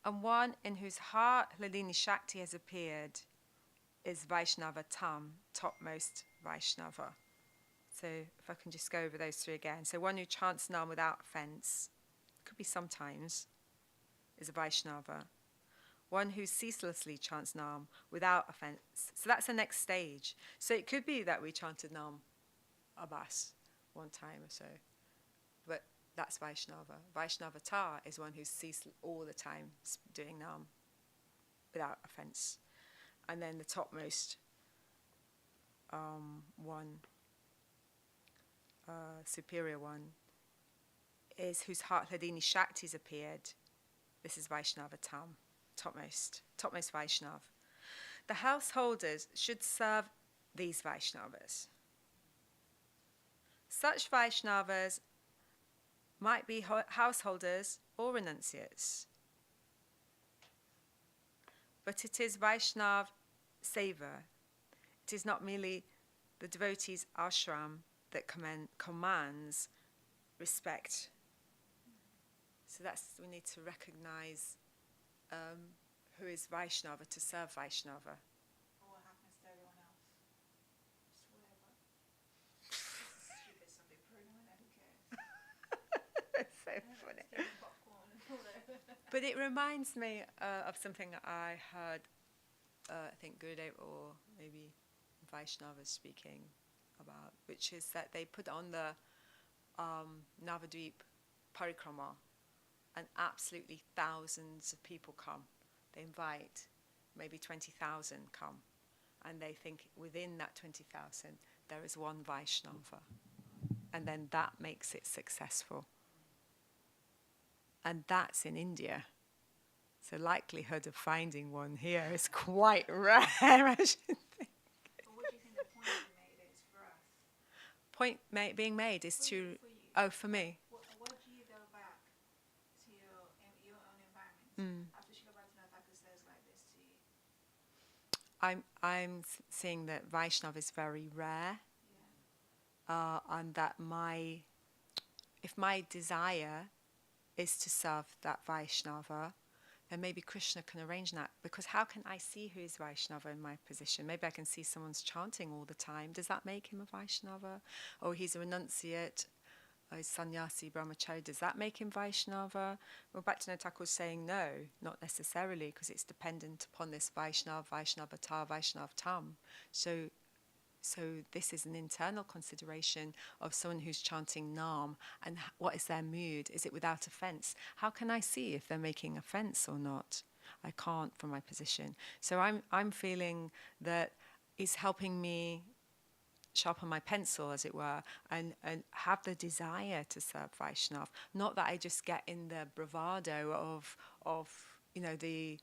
Speaker 4: And one in whose heart Hladini Shakti has appeared is Vaishnavatam, topmost Vaishnava. So if I can just go over those 3 again. So one who chants Nam without offence, could be sometimes, is a Vaishnava. One who ceaselessly chants Nam without offence. So that's the next stage. So it could be that we chanted Nam Abbas one time or so. But that's Vaishnava. Vaishnavata is one who's ceased all the time doing Nam without offence. And then the topmost one, superior one, is whose heart Hladini Shakti's appeared. This is Vaishnavatam, topmost Vaishnav. The householders should serve these Vaishnavas. Such Vaishnavas might be householders or renunciates. But it is Vaishnav Seva. It is not merely the devotee's ashram that commands respect. So we need to recognize who is Vaishnava to serve Vaishnava.
Speaker 1: Or what happens to everyone else? Just whatever. Stupid Sunday program, who cares?
Speaker 4: That's so funny. But it reminds me of something I heard, I think Gurudev or maybe Vaishnavas speaking about, which is that they put on the Navadvip Parikrama, and absolutely thousands of people come. They invite maybe 20,000 come, and they think within that 20,000 there is one Vaishnava, and then that makes it successful. And that's in India. So likelihood of finding one here is quite rare, I should think.
Speaker 1: But what do you think the point being made is for us?
Speaker 4: Point being made is
Speaker 1: For you.
Speaker 4: for me.
Speaker 1: What do you go back to your own environment after Srila Bhaktivinoda Thakur says like this to you?
Speaker 4: I'm seeing that Vaishnava is very rare, and that if my desire is to serve that Vaishnava, then maybe Krishna can arrange that. Because how can I see who is Vaishnava in my position? Maybe I can see someone's chanting all the time. Does that make him a Vaishnava? Or he's a renunciate, or he's sannyasi, brahmachari. Does that make him Vaishnava? Well, Bhaktivinoda Thakur is saying no, not necessarily, because it's dependent upon this Vaishnava, Vaishnavata, Vaishnav Tam. So So this is an internal consideration of someone who's chanting Nam, and what is their mood? Is it without offense? How can I see if they're making offense or not? I can't from my position. So I'm feeling that it's helping me sharpen my pencil, as it were, and have the desire to serve Vaishnav. Not that I just get in the bravado of the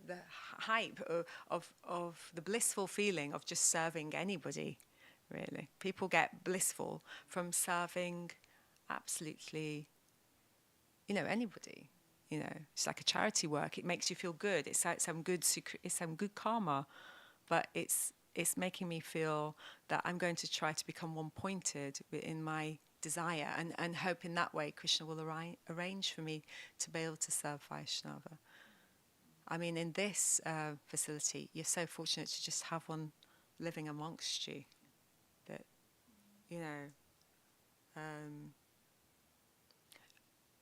Speaker 4: the hype of the blissful feeling of just serving anybody. Really, people get blissful from serving absolutely anybody. It's like a charity work. It makes you feel good. It's like some good karma. But it's making me feel that I'm going to try to become one-pointed in my desire, and hope in that way Krishna will arrange for me to be able to serve Vaishnava. I mean, in this facility, you're so fortunate to just have one living amongst you. That,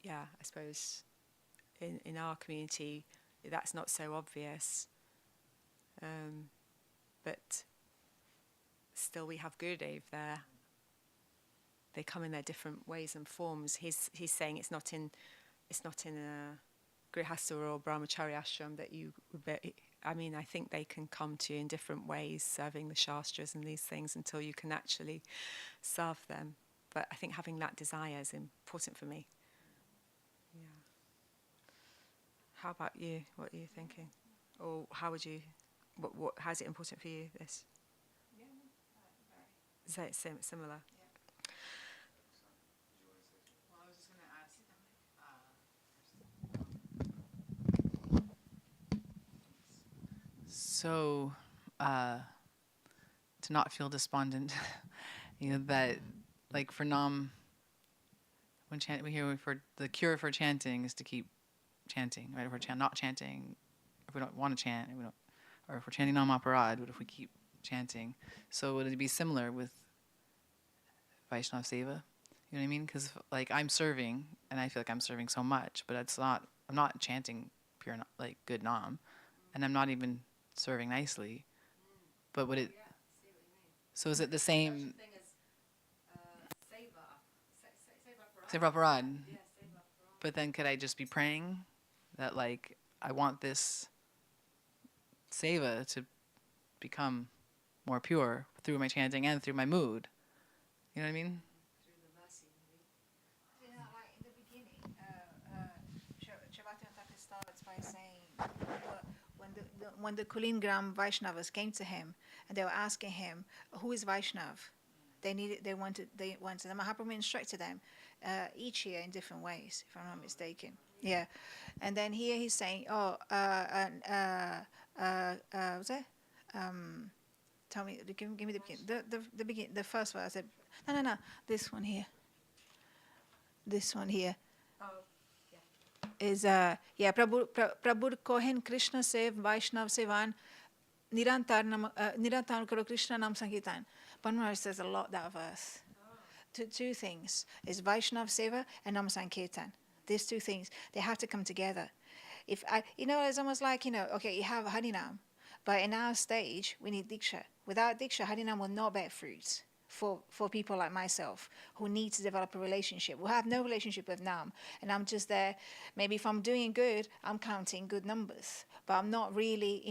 Speaker 4: I suppose in our community that's not so obvious. But still, we have Gurudev there. They come in their different ways and forms. He's saying it's not in a Grihastha or Brahmacharya ashram that you would be. I mean, I think they can come to you in different ways, serving the Shastras and these things, until you can actually serve them. But I think having that desire is important for me. Yeah. How about you? What are you thinking? Or how would you? How's it important for you, this?
Speaker 1: Yeah, very.
Speaker 4: Is that similar?
Speaker 1: Yeah.
Speaker 5: Well, I was just going to ask, to not feel despondent, that, like for Nam, when we hear for the cure for chanting is to keep chanting, right? If we're not chanting, if we don't want to chant, or if we're chanting Nam Aparad, what if we keep chanting? So would it be similar with Vaishnav Seva? You know what I mean? Because like I'm serving, and I feel like I'm serving so much, but I'm not chanting pure like good Nam, and I'm not even serving nicely. But would it?
Speaker 4: Yeah, see what you mean.
Speaker 5: So is it the same?
Speaker 4: Such a thing as Seva.
Speaker 5: Seva Aparad.
Speaker 4: Yeah, Seva Aparad.
Speaker 5: But then could I just be praying that like I want this Seva to become more pure through my chanting and through my mood? You know what I mean?
Speaker 4: Through the mercy, maybe.
Speaker 1: Like in the beginning, Shavatina Thakur starts by saying, when the Kulingram Vaishnavas came to him and they were asking him, who is Vaishnav? They wanted the Mahaprabhu instructed them each year in different ways, if I'm not mistaken. Yeah, and then here he's saying, what's that? Tell me, give me the beginning, the first verse. I said, no, this one here. This one here.
Speaker 4: Oh,
Speaker 1: Is Prabhu Kohen Krishna Sev Vaishnav Sevan Nirantar Karo Krishna Nam Sankirtan. Panmar says a lot that verse. Two things is Vaishnav Seva and Nam Sankirtan. These two things, they have to come together. It's almost like, okay, you have Harinam, but in our stage, we need Diksha. Without Diksha, Harinam will not bear fruit for people like myself who need to develop a relationship, who have no relationship with Nam. And I'm just there, maybe if I'm doing good, I'm counting good numbers, but I'm not really,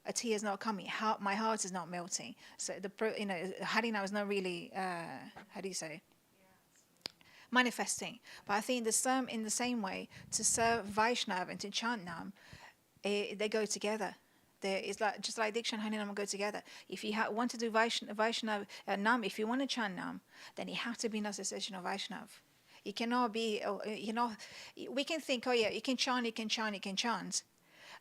Speaker 1: a tear is not coming, my heart is not melting. So Harinam is not really, how do you say? Manifesting. But I think in the same way, to serve Vaishnav and to chant Nam, they go together. It's like just like Diksha and Harinam go together. If you want to do Vaishnav Nam, if you want to chant Nam, then you have to be in association of Vaishnav. It cannot be, we can think, you can chant.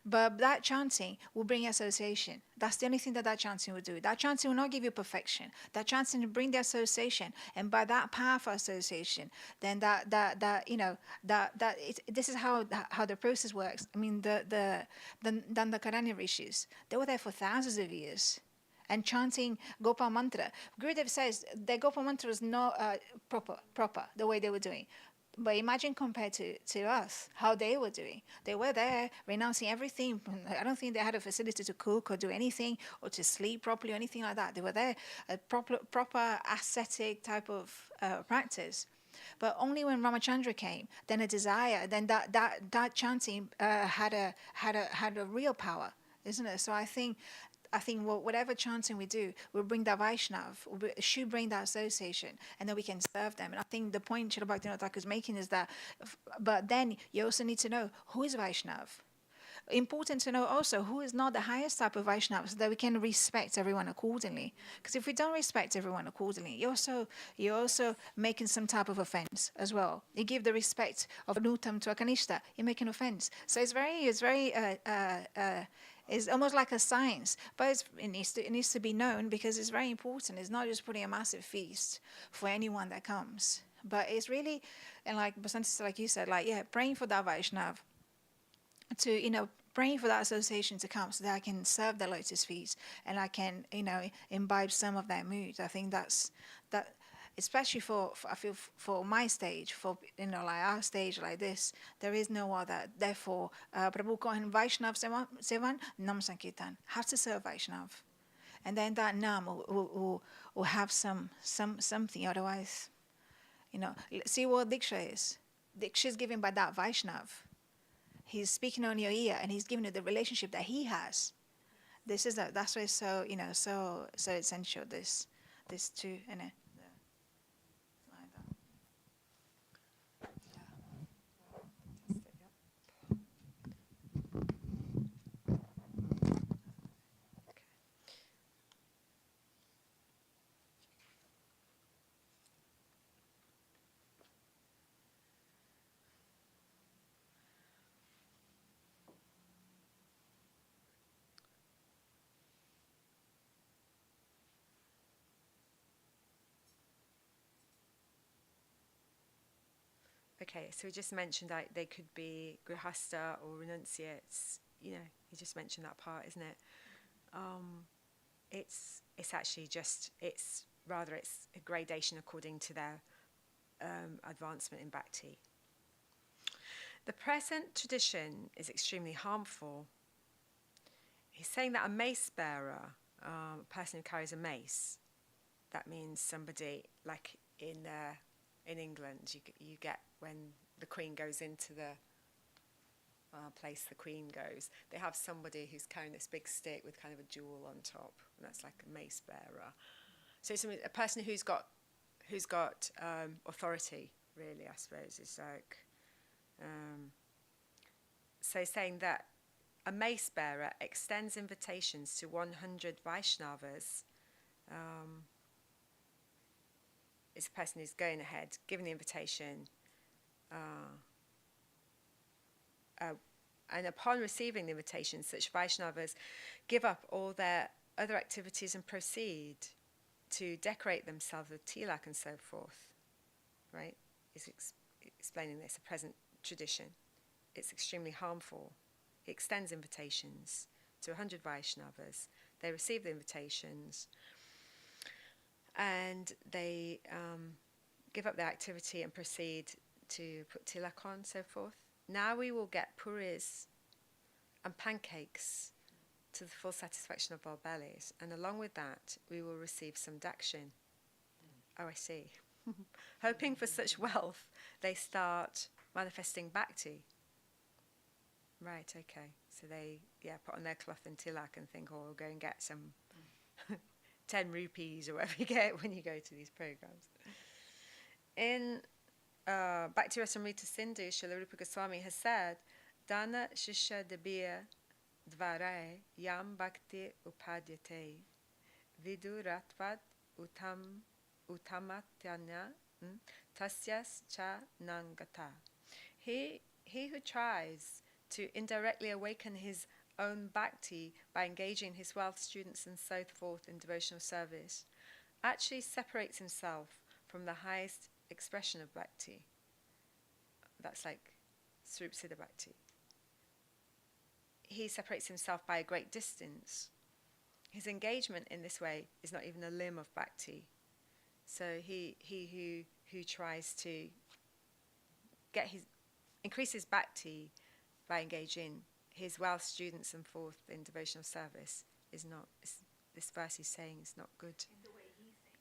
Speaker 1: But that chanting will bring association. That's the only thing that chanting will do. That chanting will not give you perfection. That chanting will bring the association, and by that powerful association, then this is how the process works. I mean, the Dandakaranya rishis, they were there for thousands of years, and chanting Gopal mantra. Gurudev says the Gopal mantra was not proper the way they were doing. But imagine compared to us, how they were doing. They were there renouncing everything. I don't think they had a facility to cook or do anything or to sleep properly or anything like that. They were there, a proper ascetic type of practice. But only when Ramachandra came, then a desire, then that chanting had a real power, isn't it? So I think whatever chanting we do will bring that Vaishnav, should bring that association, and then we can serve them. And I think the point Srila Bhaktivinoda Thakur is making is that, but then you also need to know who is Vaishnav. Important to know also who is not the highest type of Vaishnav, so that we can respect everyone accordingly. Because if we don't respect everyone accordingly, you're also making some type of offense as well. You give the respect of Anutam to Akanishta, you make an offense. So it's almost like a science, but it needs to be known, because it's very important. It's not just putting a massive feast for anyone that comes, but it's really, and like Basanti, like you said, praying for that Vaishnav, to praying for that association to come, so that I can serve the lotus feet and I can imbibe some of that mood. I think that, especially I feel for my stage, for like our stage like this, there is no other. Therefore, Prabhu Kohan Vaishnav Sevan Nam Sankirtan, have to serve Vaishnav, and then that Nam will have something. Otherwise, see what Diksha is. Diksha is given by that Vaishnav. He's speaking on your ear, and he's giving you the relationship that he has. That's why it's so so essential. This too, and
Speaker 4: Okay, so we just mentioned that they could be grihasta or renunciates. You just mentioned that part, isn't it? It's actually just it's a gradation according to their advancement in bhakti. The present tradition is extremely harmful. He's saying that a mace bearer, a person who carries a mace, that means somebody like in England, you get when the Queen goes into the place the Queen goes, they have somebody who's carrying this big stick with kind of a jewel on top, and that's like a mace bearer. So it's a person who's got authority, really, I suppose. It's like, so saying that a mace bearer extends invitations to 100 Vaishnavas. It's a person who's going ahead, giving the invitation, and upon receiving the invitation, such Vaishnavas give up all their other activities and proceed to decorate themselves with tilak and so forth. Right? He's explaining this, a present tradition. It's extremely harmful. It extends invitations to 100 Vaishnavas. They receive the invitations, and they give up their activity and proceed to put tilak on, so forth. Now we will get puris and pancakes to the full satisfaction of our bellies, and along with that we will receive some dakshin. Oh, I see. Hoping for such wealth, they start manifesting bhakti. Right, okay. So they put on their cloth and tilak and think, oh, we'll go and get some 10 rupees or whatever you get when you go to these programs. In Bhakti Rasamrita Sindhu, Srila Rupa Goswami has said, Dana Shishya Debya Dvare Yam Bhakti Upadyate Viduratvad Utamatyanya Tasyas Cha Nangata. He who tries to indirectly awaken his own bhakti by engaging his wealth, students and so forth in devotional service actually separates himself from the highest expression of bhakti. That's like Swarup Siddha Bhakti. He separates himself by a great distance. His engagement in this way is not even a limb of bhakti. So he who tries to increase his bhakti by engaging his Welsh students and forth in devotional service is not. This verse is saying it's not good.
Speaker 1: In the way he thinks.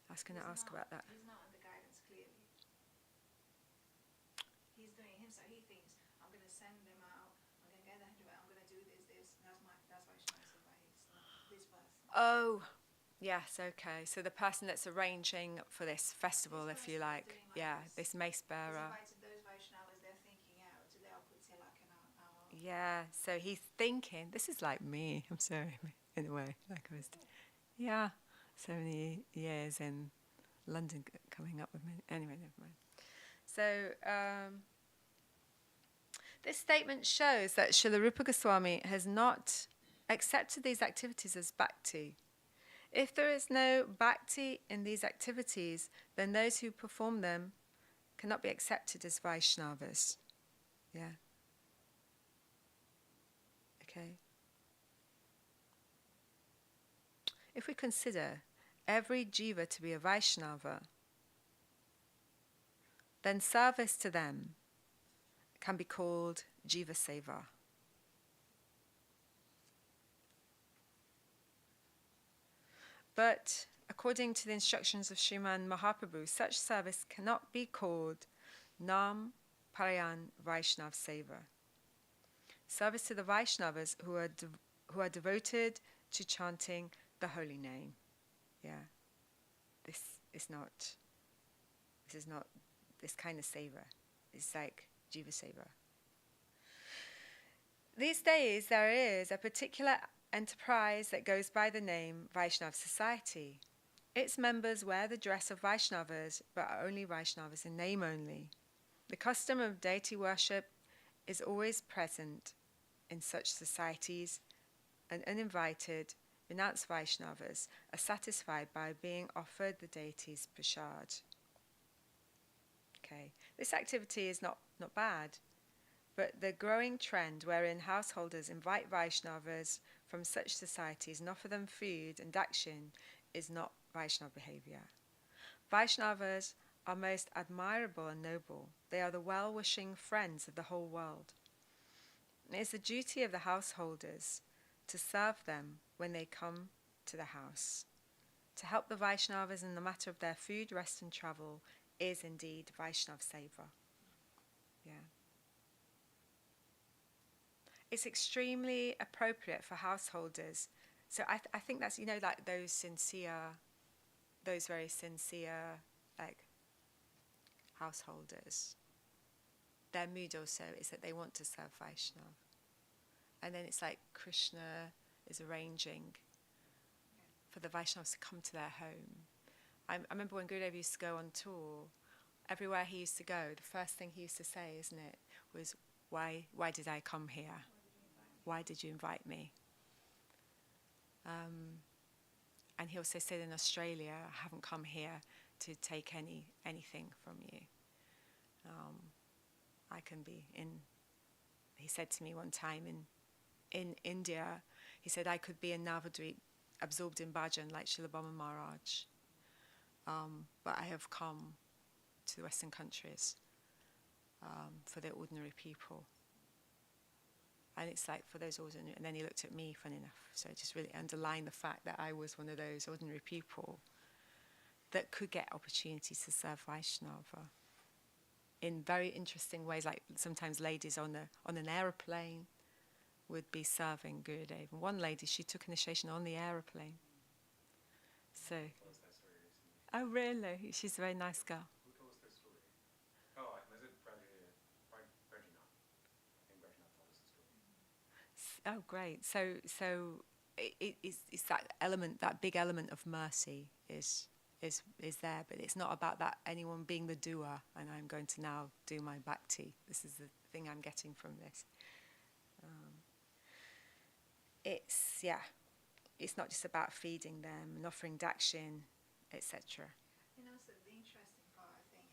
Speaker 4: I was going to ask about that.
Speaker 1: He's not under guidance clearly. He's doing himself. He thinks, I'm going to send them out. I'm going to get them to. I'm going to do this. That's why she's not this person.
Speaker 4: Oh, yes, okay. So the person that's arranging for this festival, if you like, this mace
Speaker 1: He's
Speaker 4: bearer.
Speaker 1: invited those Vaishnavas they're thinking out to their Tilak and our.
Speaker 4: Yeah, so he's thinking, this is like me, I'm sorry, in a way, like I was, so many years in London coming up with me. Anyway, never mind. So, this statement shows that Srila Rupa Goswami has not accepted these activities as bhakti. If there is no bhakti in these activities, then those who perform them cannot be accepted as Vaishnavas. Yeah. Okay. If we consider every jiva to be a Vaishnava, then service to them can be called jiva seva. But according to the instructions of Sriman Mahaprabhu, such service cannot be called Nam Parayan Vaishnav Seva. Service to the Vaishnavas who are devoted to chanting the holy name. Yeah. This is not this kind of seva. It's like jiva seva. These days there is a particular enterprise that goes by the name Vaishnav Society. Its members wear the dress of Vaishnavas, but are only Vaishnavas in name only. The custom of deity worship is always present in such societies, and uninvited, renounced Vaishnavas are satisfied by being offered the deity's prasad. Okay, this activity is not bad, but the growing trend wherein householders invite Vaishnavas from such societies and offer them food and dakshin is not Vaishnava behavior. Vaishnavas are most admirable and noble. They are the well-wishing friends of the whole world. It is the duty of the householders to serve them when they come to the house. To help the Vaishnavas in the matter of their food, rest and travel is indeed Vaishnav Seva. Yeah. It's extremely appropriate for householders. So I think that's, like those very sincere, like, householders. Their mood also is that they want to serve Vaishnav. And then it's like Krishna is arranging for the Vaishnavas to come to their home. I remember when Gurudev used to go on tour, everywhere he used to go, the first thing he used to say, isn't it, was, why did I come here? Why did you invite me? And he also said in Australia, I haven't come here to take anything from you. I can be he said to me one time in India, he said I could be in Navadvip, absorbed in bhajan like Srila Bhama Maharaj. But I have come to the Western countries for the ordinary people. And it's like for those ordinary, and then he looked at me, funny enough, so it just really underlined the fact that I was one of those ordinary people that could get opportunities to serve Vaishnava in very interesting ways, like sometimes ladies on an aeroplane would be serving Gurudev. And one lady, she took initiation on the aeroplane. So, oh really? She's a very nice girl.
Speaker 6: Who told us their story? Oh, was it Reginald? I think Reginald told us the story.
Speaker 4: Oh, great. So it's that element, that big element of mercy is there, but it's not about that anyone being the doer and I'm going to now do my bhakti. This is the thing I'm getting from this. It's not just about feeding them and offering dakshin, etc.
Speaker 1: And also the interesting part, I think,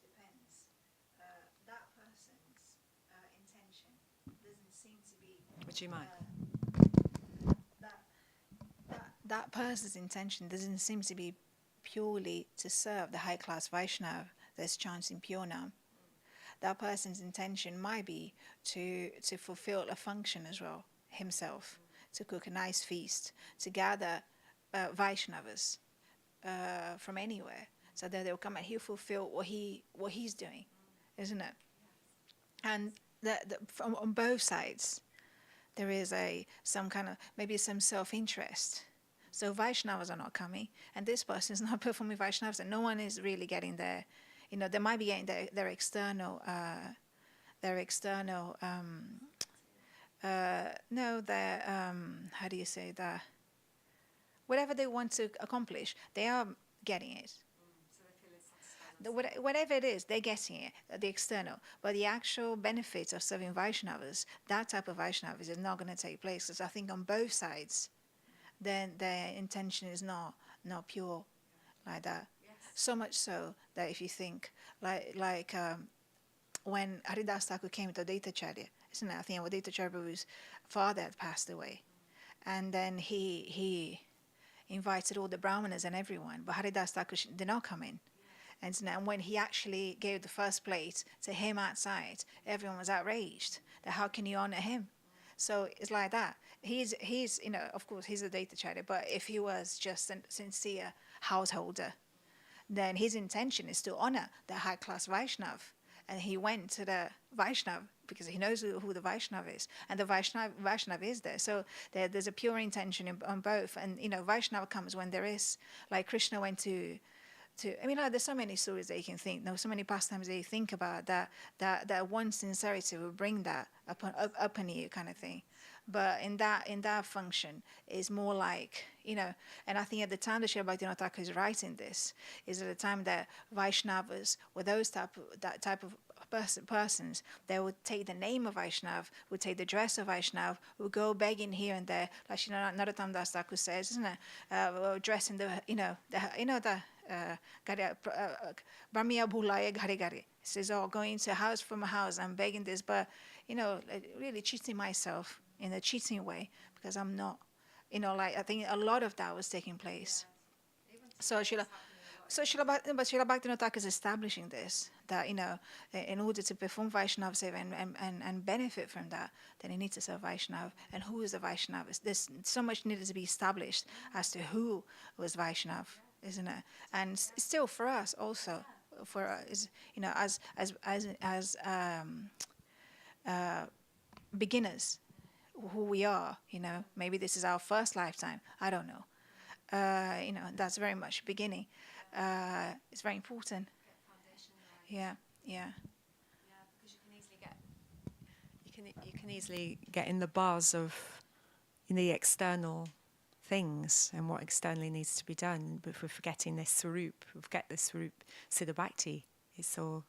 Speaker 1: depends. That person's intention doesn't seem to be.
Speaker 4: Would you mind?
Speaker 1: That person's intention doesn't seem to be purely to serve the high-class Vaishnav that's chanting pure Nam. that person's intention might be to fulfill a function as well himself, to cook a nice feast, to gather Vaishnavas from anywhere, so that they'll come and he'll fulfill what he's doing, isn't it? And from on both sides, there is some kind of maybe some self-interest. So Vaishnavas are not coming, and this person is not performing Vaishnavas, and no one is really getting their, they might be getting their external, no, their how do you say that? Whatever they want to accomplish, they are getting it.
Speaker 4: So they feel satisfied.
Speaker 1: Whatever it is, they're getting it, the external. But the actual benefits of serving Vaishnavas, that type of Vaishnavas is not going to take place. Because I think on both sides, then their intention is not pure like that.
Speaker 4: Yes.
Speaker 1: So much so that if you think, like when Haridas Thakur came to Advaitacharya, isn't it? I think Advaitacharya Prabhu's father had passed away. And then he invited all the Brahmanas and everyone, but Haridas Thakur did not come in. And so now when he actually gave the first plate to him outside, everyone was outraged that how can you honor him? So it's like that. He's of course he's a Advaitacharya, but if he was just a sincere householder, then his intention is to honor the high class Vaishnav. And he went to the Vaishnav because he knows who the Vaishnav is, and the Vaishnav is there. So there's a pure intention on both. And Vaishnava comes when there is, like Krishna went to there's so many stories that you can think. There's so many pastimes that you think about that one sincerity will bring that upon you, kind of thing. But in that function is more like, and I think at the time that Srila Bhaktivinoda Thakur is writing this, is at the time that Vaishnavas were that type of persons, they would take the name of Vaishnav, would take the dress of Vaishnav, would go begging here and there, like Narottam Das Thakur says, isn't it? Dressing Brahmiya Bhulaya Ghare Ghare. He says, going to house from a house, I'm begging this, but really cheating myself in a cheating way, because I'm not, I think a lot of that was taking place. So Srila Bhaktivinoda Thakur is establishing this, that in order to perform Vaishnava Seva and benefit from that, then you need to serve Vaishnav. And who is the Vaishnav? There's so much needed to be established as to who was Vaishnav, isn't it? And still for us also, as beginners, who we are, maybe this is our first lifetime. I don't know. That's very much beginning. It's very important. Yeah.
Speaker 4: Yeah, because you can easily get in the bars of the external things and what externally needs to be done, but if we're forgetting this Swarup, we forget this Swarup Siddha Bhakti. It's all,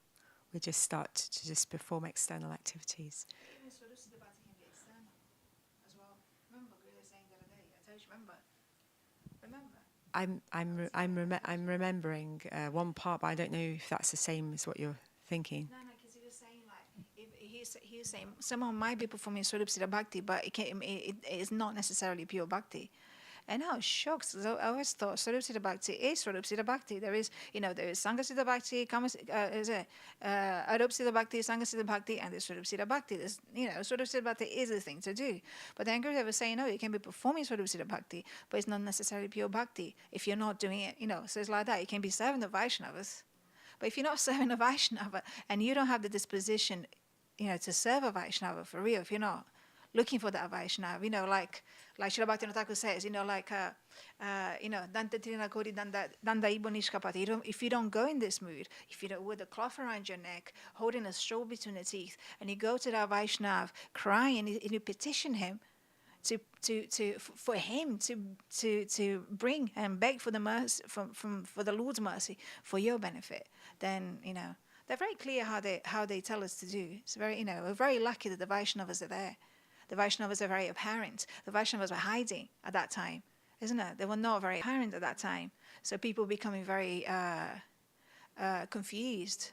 Speaker 4: we just start to just perform external activities.
Speaker 1: Even Swarup Siddha Bhakti can be external as well. Remember, Guru was saying the other day, I told you, remember?
Speaker 4: I'm remembering one part, but I don't know if that's the same as what you're thinking.
Speaker 1: No, because he was saying he was saying someone might be performing Swarup Siddha Bhakti, but it is not necessarily pure Bhakti. And I was shocked, because I always thought Swarup Siddha Bhakti is Swarup Siddha Bhakti. There is, there is Sangha Siddha Bhakti, Arup Siddha Bhakti, Sangha Siddha Bhakti, and there's Swarup Siddha Bhakti. There's, Swarup Siddha Bhakti is the thing to do. But then Gurudev was saying, no, you can be performing Swarup Siddha Bhakti, but it's not necessarily pure Bhakti if you're not doing it, so it's like that. You can be serving the Vaishnavas, but if you're not serving a Vaishnava and you don't have the disposition, to serve a Vaishnava for real, if you're not looking for that Vaishnava, like Srila Bhaktivinoda Thakur says, Danta Trina Kori Danda Ibo Nishkapati. If you don't go in this mood, if you don't, with a cloth around your neck, holding a straw between the teeth, and you go to that Vaishnava crying, and you petition him for him to bring and beg for the mercy for the Lord's mercy for your benefit, then they're very clear how they tell us to do. It's very we're very lucky that the Vaishnavas are there. The Vaishnavas are very apparent. The Vaishnavas were hiding at that time, isn't it? They were not very apparent at that time. So people becoming very confused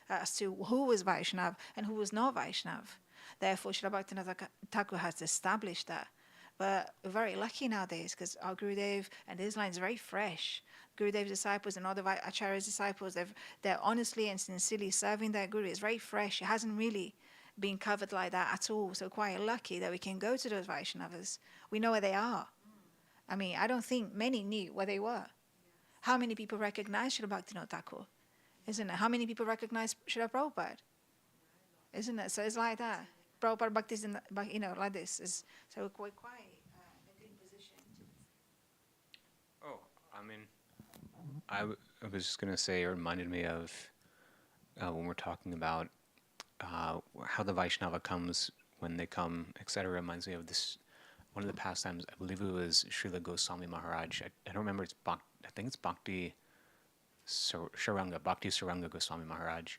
Speaker 1: as to who was Vaishnav and who was not Vaishnav. Therefore, Srila Bhaktivinoda Thakur has established that But we're very lucky nowadays because our Gurudev and his line is very fresh. Gurudev's disciples and other Acharya's disciples, they're honestly and sincerely serving their Guru. It's very fresh. It hasn't really been covered like that at all. So quite lucky that we can go to those Vaishnavas. We know where they are. I mean, I don't think many knew where they were. How many people recognize Srila Bhaktivinoda Thakur? Isn't it? How many people recognize Srila Prabhupada? Isn't it? So it's like that. Prabhupada Bhakti is, like this. So we're quite in a good position.
Speaker 6: Oh, I mean, I was just going to say, it reminded me of when we're talking about how the Vaishnava comes, when they come, etc. Reminds me of this, one of the pastimes, I believe it was Srila Goswami Maharaj. I don't remember, I think it's Bhakti Saranga Goswami Maharaj,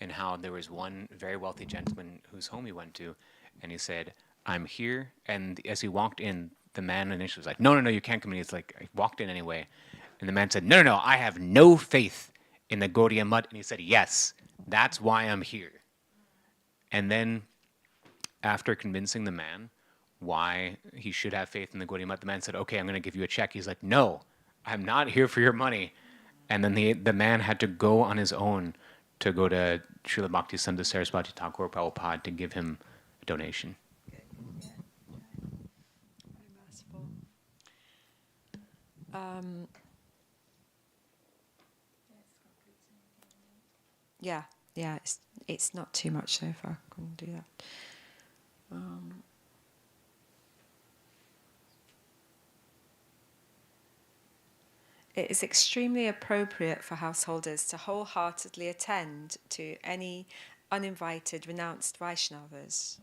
Speaker 6: and how there was one very wealthy gentleman whose home he went to, and he said, "I'm here," and as he walked in, the man initially was like, no, you can't come in. He's like, I walked in anyway. And the man said, no, I have no faith in the Gaudiya Math. And he said, yes, that's why I'm here. And then after convincing the man why he should have faith in the Gaudiya Math, the man said, okay, I'm going to give you a check. He's like, no, I'm not here for your money. And then the man had to go on his own to go to Srila Bhaktisiddhanta Saraswati Thakur Prabhupada to give him a donation.
Speaker 4: Yeah, it's not too much so far. I couldn't do that. It is extremely appropriate for householders to wholeheartedly attend to any uninvited renounced Vaishnavas.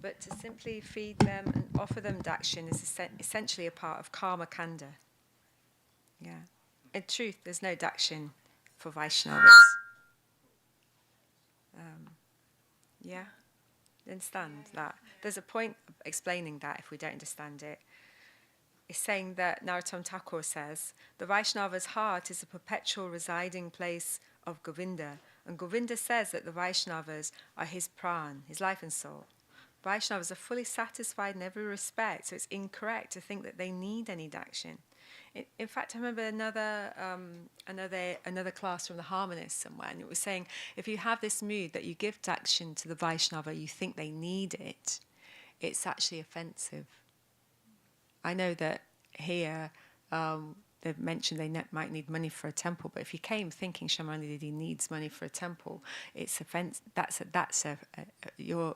Speaker 4: But to simply feed them and offer them dakshin is essentially a part of karma kanda. Yeah. In truth, there's no dakshin for Vaishnavas. Yeah? Understand that? There's a point of explaining that if we don't understand it. It's saying that Narottam Thakur says, the Vaishnava's heart is a perpetual residing place of Govinda. And Govinda says that the Vaishnavas are his pran, his life and soul. Vaishnavas are fully satisfied in every respect, so it's incorrect to think that they need any dakshin. In fact, I remember another class from the Harmonists somewhere, and it was saying, if you have this mood that you give dakshin to the Vaishnava, you think they need it, it's actually offensive. I know that here they've mentioned they might need money for a temple, but if you came thinking Shamanandi Didi needs money for a temple, it's offense. Your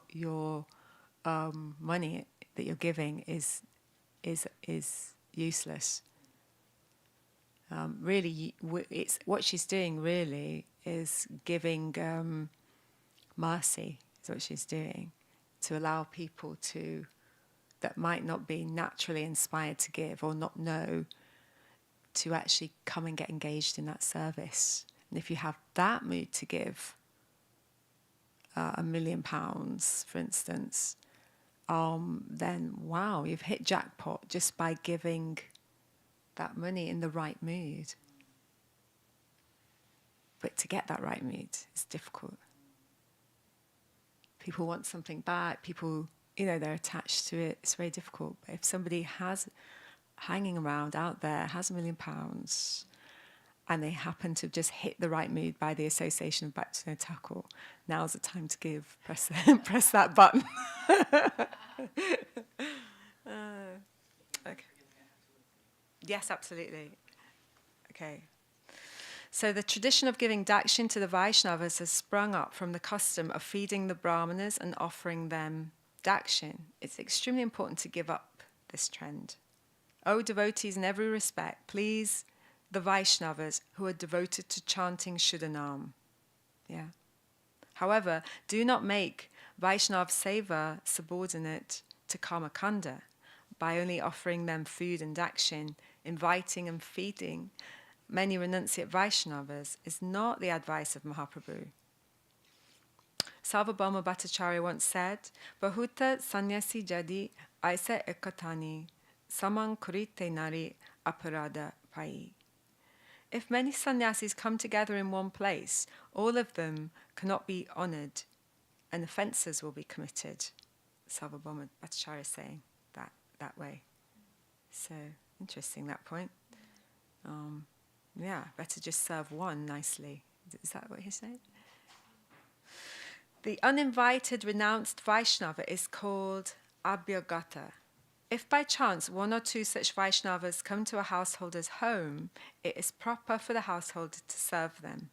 Speaker 4: money that you're giving is useless. Really, it's what she's doing. Really, is giving mercy. Is what she's doing to allow people that might not be naturally inspired to give or not know to actually come and get engaged in that service. And if you have that mood to give £1 million, for instance, then wow, you've hit jackpot just by giving that money in the right mood. But to get that right mood is difficult. People want something back, people, they're attached to it, it's very difficult. But if somebody has, hanging around out there, has £1 million, and they happen to just hit the right mood by the association of Bhaktivinoda Thakur, now's the time to give. Press that button. Okay. Yes, absolutely. Okay. So the tradition of giving dakshin to the Vaishnavas has sprung up from the custom of feeding the Brahmanas and offering them dakshin. It's extremely important to give up this trend. O devotees in every respect, please the Vaishnavas who are devoted to chanting Shuddhanam. Yeah. However, do not make Vaishnav Seva subordinate to Karma Kanda by only offering them food and dakshin. Inviting and feeding many renunciate Vaishnavas is not the advice of Mahaprabhu. Sarvabhauma Bhattacharya once said, Bahuta sannyasi jadi aisa ekatani samang kurite nari aparada pai. If many sannyasis come together in one place, all of them cannot be honoured and offences will be committed. Sarvabhauma Bhattacharya is saying that that way. So interesting, that point. Yeah, better just serve one nicely. Is that what he's saying? The uninvited renounced Vaishnava is called Abhyagata. If by chance one or two such Vaishnavas come to a householder's home, it is proper for the householder to serve them.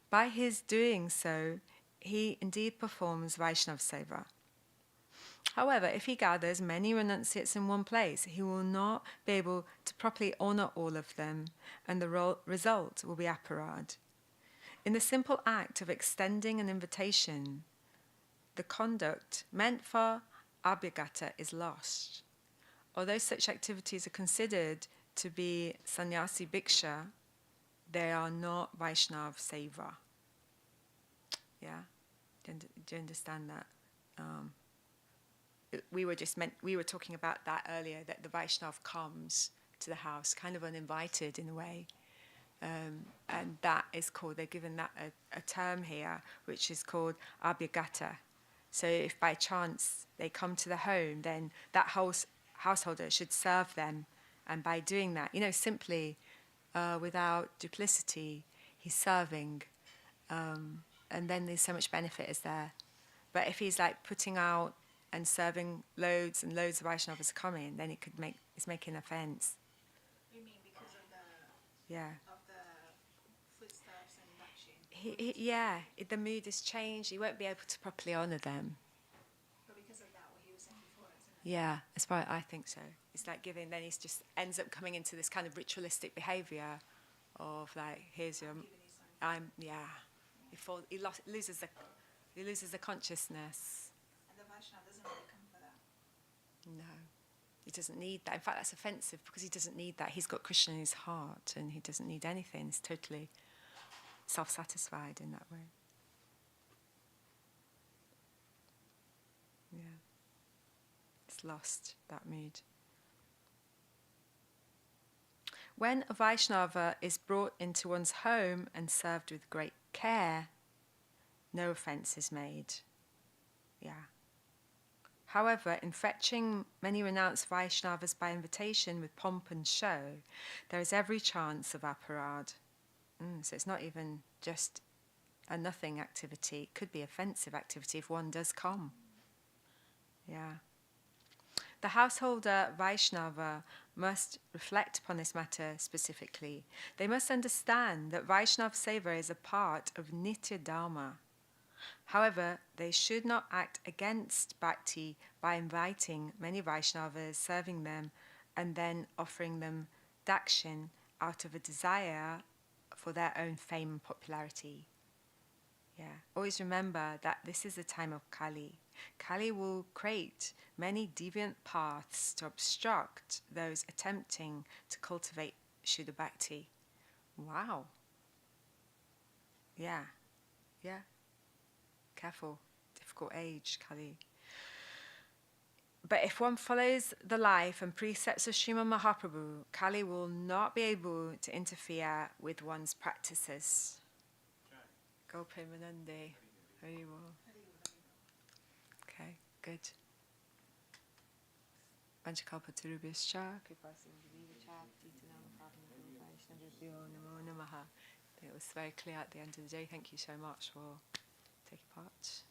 Speaker 4: By his doing so, he indeed performs Vaishnava Seva. However, if he gathers many renunciates in one place, he will not be able to properly honor all of them, and the result will be aparad. In the simple act of extending an invitation, the conduct meant for abhyagata is lost. Although such activities are considered to be sannyasi bhiksha, they are not Vaishnava Seva. Yeah? Do you understand that? We were talking about that earlier, that the Vaishnava comes to the house kind of uninvited in a way. And that is called, they're given that a term here, which is called abhyagata. So if by chance they come to the home, then that householder should serve them. And by doing that, simply without duplicity, he's serving. And then there's so much benefit is there. But if he's like putting out and serving loads and loads of Vaishnavas coming, then it's making offense.
Speaker 1: You mean because of the
Speaker 4: Yeah.
Speaker 1: foodstuffs and dakshin?
Speaker 4: The mood has changed. He won't be able to properly honour them.
Speaker 1: But because of that, what he was saying before, isn't it?
Speaker 4: Yeah, as far I think so. It's like giving. Then he just ends up coming into this kind of ritualistic behaviour of like, here's your, He loses the consciousness.
Speaker 1: And the Vaishnava doesn't really come for that.
Speaker 4: No, he doesn't need that. In fact, that's offensive because he doesn't need that. He's got Krishna in his heart and he doesn't need anything. He's totally self-satisfied in that way. Yeah. It's lost, that mood. When a Vaishnava is brought into one's home and served with great care, no offence is made. Yeah. However, in fetching many renounced Vaishnavas by invitation with pomp and show, there is every chance of aparad. So it's not even just a nothing activity. It could be offensive activity if one does come. Yeah. The householder Vaishnava must reflect upon this matter specifically. They must understand that Vaishnava Seva is a part of Nitya Dharma. However, they should not act against bhakti by inviting many Vaishnavas, serving them, and then offering them dakshin out of a desire for their own fame and popularity. Yeah. Always remember that this is the time of Kali. Kali will create many deviant paths to obstruct those attempting to cultivate Shuddha Bhakti. Wow. Yeah. Yeah. Careful. Difficult age, Kali. But if one follows the life and precepts of Srimad Mahaprabhu, Kali will not be able to interfere with one's practices. Go Premanande. Very well. Okay, good. Vanchakalpa Turubhyascha, Kripasinghivivaccha, Titanam Prabhupada Vaishnavibhyo Namo Namaha. It was very clear at the end of the day. Thank you so much for taking part.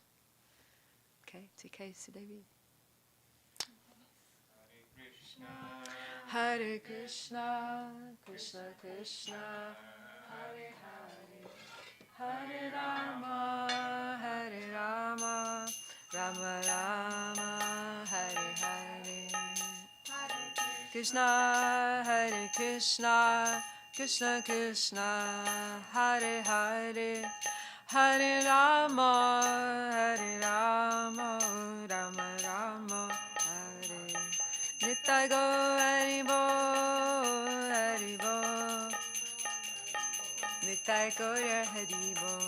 Speaker 4: Okay, TK Sudevi. Hare Krishna, Krishna Krishna, Hare Hare, Hare Rama, Hare Rama, Rama Rama, Hare Hare. Krishna, Hare Krishna, Krishna Krishna, Hare Hare, Hare Rama, Hare Rama, Rama Rama, Hare. Nitai Go Hari Bo, Hari Bo. Nitai Go Hari Bo.